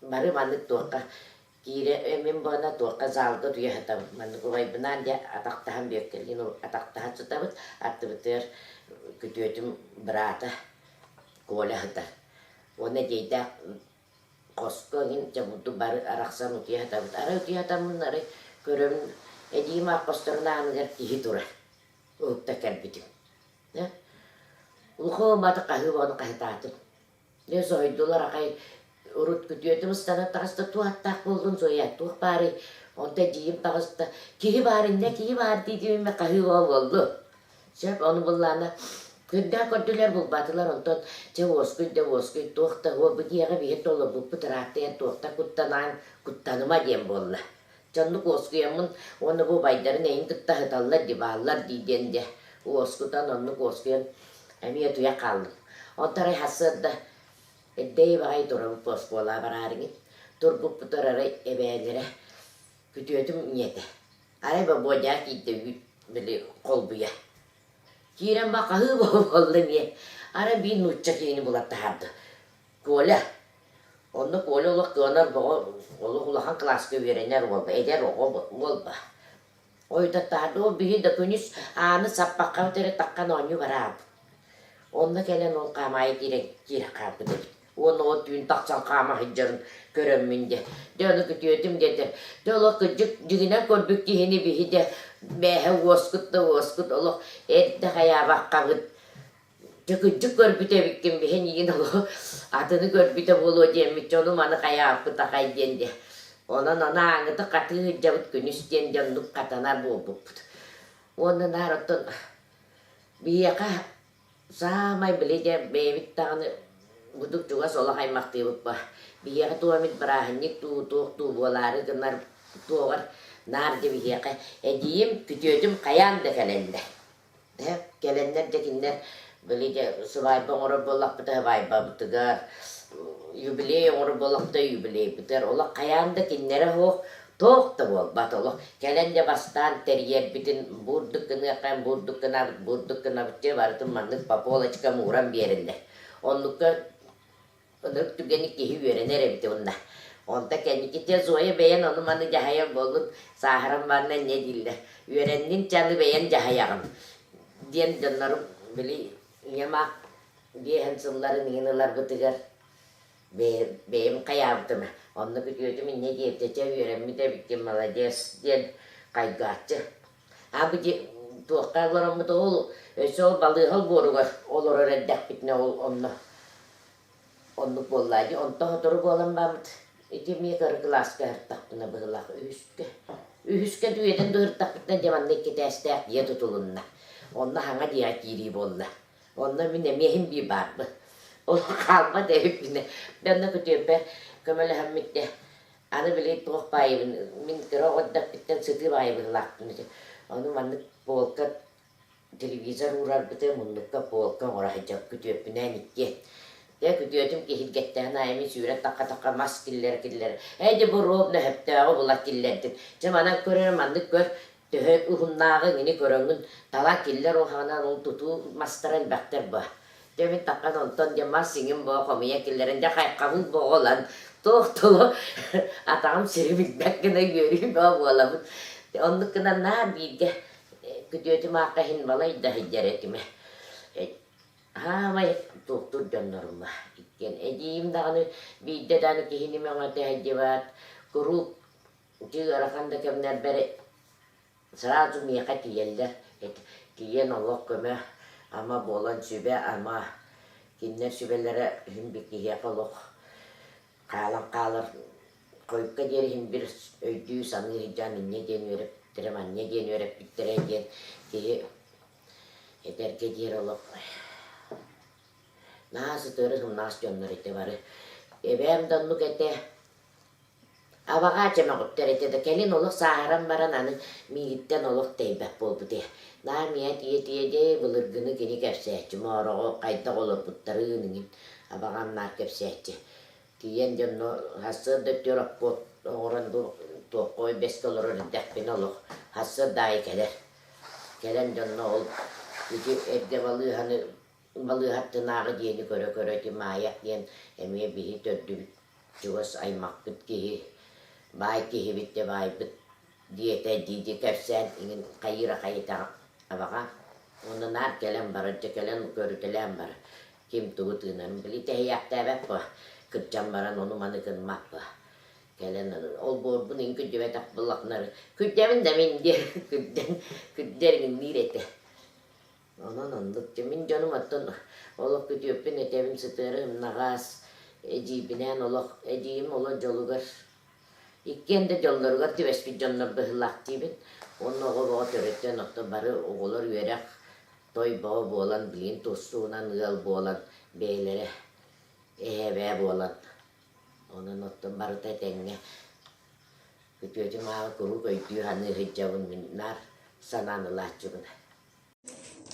barı mandık tuğka. Kira men bana tuğka zalga duya hatam. Mandık olay bынан dia ataktahan büyüklergin ataktahan tutabıt. Attı biter kütüyötüm brata kola hatar. Ona deyda koskogin cabutu barı araksan utuya hatabıt. Ara utuya hatamın arı körümün ediyim akostoruna anıgar tihitura. Uğukta kelbitim. Ulko batı kahı onu kahıtatın. Ne soydular akay urut kütüyötüm ıstana tağısta tuhattak buldun soya tuh bari. Onta ciyim tağısta kihi bari ne kihi bari diyeceğime kahı oldu. Şep onu bullana Күндә көттүләр бул батылар онтон же воскуй туохта о бу диэге биһет толла бу путыраттыян туохта куттанан куттаныма диэн болла. Чоннук воскуямын оны бу байдарын эйин кыттахыталлар дибааллар дийденде. Воскутан оннук воскуян эмие туя калдым. Онтарай хасырда эддей багай турабы поспола барарыңы. Турбуп путырары эбээлере күтүөтүм ниете. Арай ба божа кийде били колбуя. Кирен бака хы болду мие. Ара би нучча кийини булатта харды. Коля. Онны коля улак кönөр бого олу улахан класска веренер болду. Эдер ого болду. Ойда тады о биһи да күнүс аны саппакка тере таккан оню барабы. Онна келен ол камай кирек кирек кабы деп. Оны о түйін тақсан қама хиджарын көрөммінде. Дөні күтіетім деді. Дөні күджік жүгіне көрбік кейіні бігі де бәхі оскутты олық әрді қая баққағыд. Жүкіджік көрбіте біккен біген еген олы атыны көрбіте болу демет. Жоны маны қая апқыта қайденде. Онан ана аңыты қаты хиджабыт күністен жонлық қатанар болбыппыд. Онын арыттын бияқа самай біледе бәйбіт тағыны Buduk juga solah hay makti lupa. Biar tua mit berahannya tu bolare kenar tuar nar je biar kay ediem kütüyüm kayan da kalende. Kalender de kinder beli je subay bangor bolak peta bay bab tegar jubiley or bolak da jubiley peter ola kayan da kinder ho tok da bol batolo kalende bastan teriyer bitin burduk kena bece baru tu mandık papola çıka muram bierinde. Onlukka Onluk tügeni kehi verenere biti onda. Onda kendi kite zoya beyan onu manı cahaya bolun saharam bana ne dilde. Verennin canı beyan cahayağım. Diyen canlarım bili yamak diye hensımların yeniler bıtıgar. Beyim kayabdım. Onu kütüyordum ne diye teçe verenmi de bittim malades diyen kaygatçı. Abi tuğakarlarımı da ol. Öyle ol balığı hal borugar. Olur reddak bitne ol onunla. Onluk bolladı, onta hotoru bollan bamıt. İtimi kar klas kar taktına bıgılak ühüske. Ühüske düyeden dur taktıktan jamanlık kitestek diye tutulunna. Onna hanga diye kiri bolla. Onna mine mehim bir bardı. Onu kalma devip mine. Ben de kütüpe kömele hemmitte. Anı bile tuğ payı min kira oddak bitten sıtı payı bıgılak. Onu manlık polka televizyon uğrar bıtı munlukka polka orahacak kütüpe nikke. Ya kütüyordum ki hilgetten ayımı süre taka maskiller. Heydi bu rob ne hep de bulak killerdir. Cemanan körür mandık gör. Tühök uhunnağı yine körüngün. Talak killer o hanan ol tutu mastaran bakter bu. Demin takan onton cemaz singin bu komiye killerinde kaykavun bu olan. Tohtulu atağım sürümük gene görüyor bu olamın. Onluk kına na bilge. Kütüyordum akahin balayı da hicretime. May tuktur canlarım var. İkken edeyim dağını bir de dağını kihinime ona tehdivat. Kurup çıgarakan kemler beri sırası miyaka tiyeller. Tiyen Allah köme ama bolan sübe ama kinler sübelere himbik kiyakalok. Kalan kalır. Koyup kaderi himbir öydüğü sanır canı ne deniyor treman ne deniyor bittireyken ki yeter kediyer olok. Nasıl terus nas jonlar itu baru. Ebem dan nuk ete. Abang aja makut terus de kelin olok saharan baran anu migitten olok tebak bol putih. Nah mia tie je bulur gını kini kepseh. Cuma orang kaitak olor puteri ningin. Abang nak kepseh je. Tien jonno hasil de tirak pot orang tu koi bes kolor redak pin olok hasil dai keler. Kelen jonno ol. Iki evde balı hani balığı hattı nağı diyeni köre ki mayak diyen emiye bihi tördü çuvas ay makkıt kihi bay kihi bitti bay bit diyete diydi kefsen ingin kayıra kayıta abaka onu nar kelen barıcı kelen körütelen bar kim tuğutuğunan bili tehiyak tebek bu kırcam baran onu manı kırmak bu kelen ol bor bunun kücüve tak bulakları kücevin de min diye kücevin nirete Onun anlık cemin canım attın. Olak kütüyöpün etevim sıtırım nagas. Ecibinen olak eciyim olak jolugar. İkken de jollargar tüves bir canlar bıhılak tibin. Onun oğul o töretten okta barı oğullar verek. Toy bağı boğulan, bilin tostuğunan ığal boğulan, beylere ehebe boğulan. Onun ottun barıta denge. Kütüyöcüm ağa kuru köydüğü hanı hıccavın minnar sananılah cügün.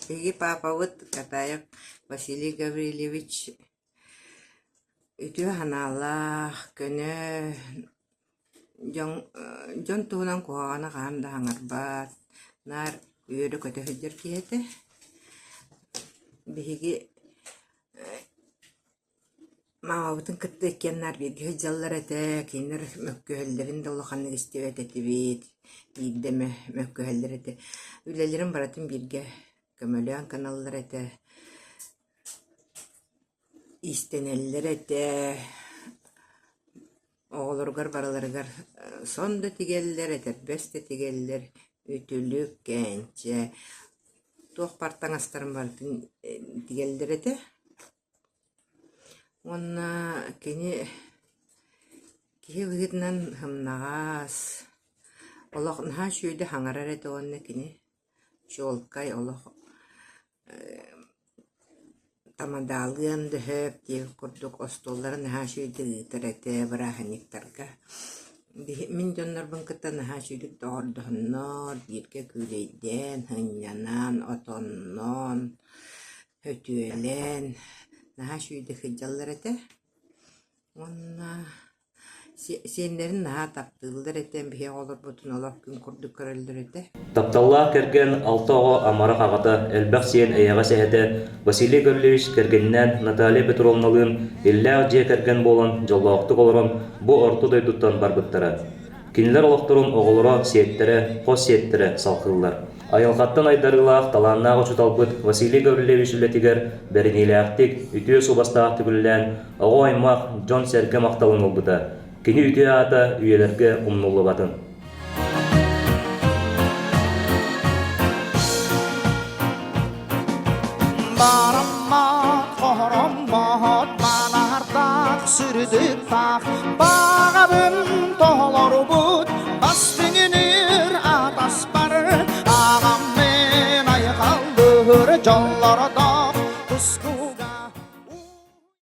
Igi papawut katayak Vasily Gavrilyevich itu hanalah kene jon tunan kuhana kanda hangarbat nar yudu kata hajar kiyete bihigi mawutun kettekken nar bir hajallar ete kinir mökkühellerin de olakanlık istivet etibit ideme mökküheller ete ülelerin baratın birge kömölüyen kanallar ete isteneller ete oğulurgar baralargar sonda tigeller ete beste tigeller ütülük gençe toh partan astarın baratın tigeller ete onna kini kihi vihidnan hımnagas olak naha şuydu hangarar ete onna kini çolkay olak tamadalgın döhöp diye kurduk ostolların naha şuydu gıtırete bırahaniktarga min jonlar bınkıta naha şuydu doğurduhunlar birge küleyden hınyanan otonnon hötüelen naha şuydu hıcallar ete onna senlerin naha taptığıllar eten bihe olur butun olak gün kurduk köröldür ete Тапталлаах керген 6 оҕо амара хагата элбэх сиэн эйэҕэ сэһэтэ Василий Гаврилевич кергеннен Наталья Петровналыын иллээх дьиэ керген буолан жоллоохтук олорон бу орту дойдуттан барбыттара. Кинилер олохторун оҕолоро сиэттере, хос сиэттере салхыллар. Айылхаттан айдарылаах талааннаах учуталбыт Василий Гаврилевич үлэтигер беринилээхтик үтүө субастаах түгүллээн оҕо аймаах Дьон Серге макталын олбута. Кини үтүө аата үйэлерге умнуллубатын. Barammat, qorammat, manardak sürdük tak. Bağabın toğlar bud, bastınır atas barı. Ağam men ayıkaldır, canlara da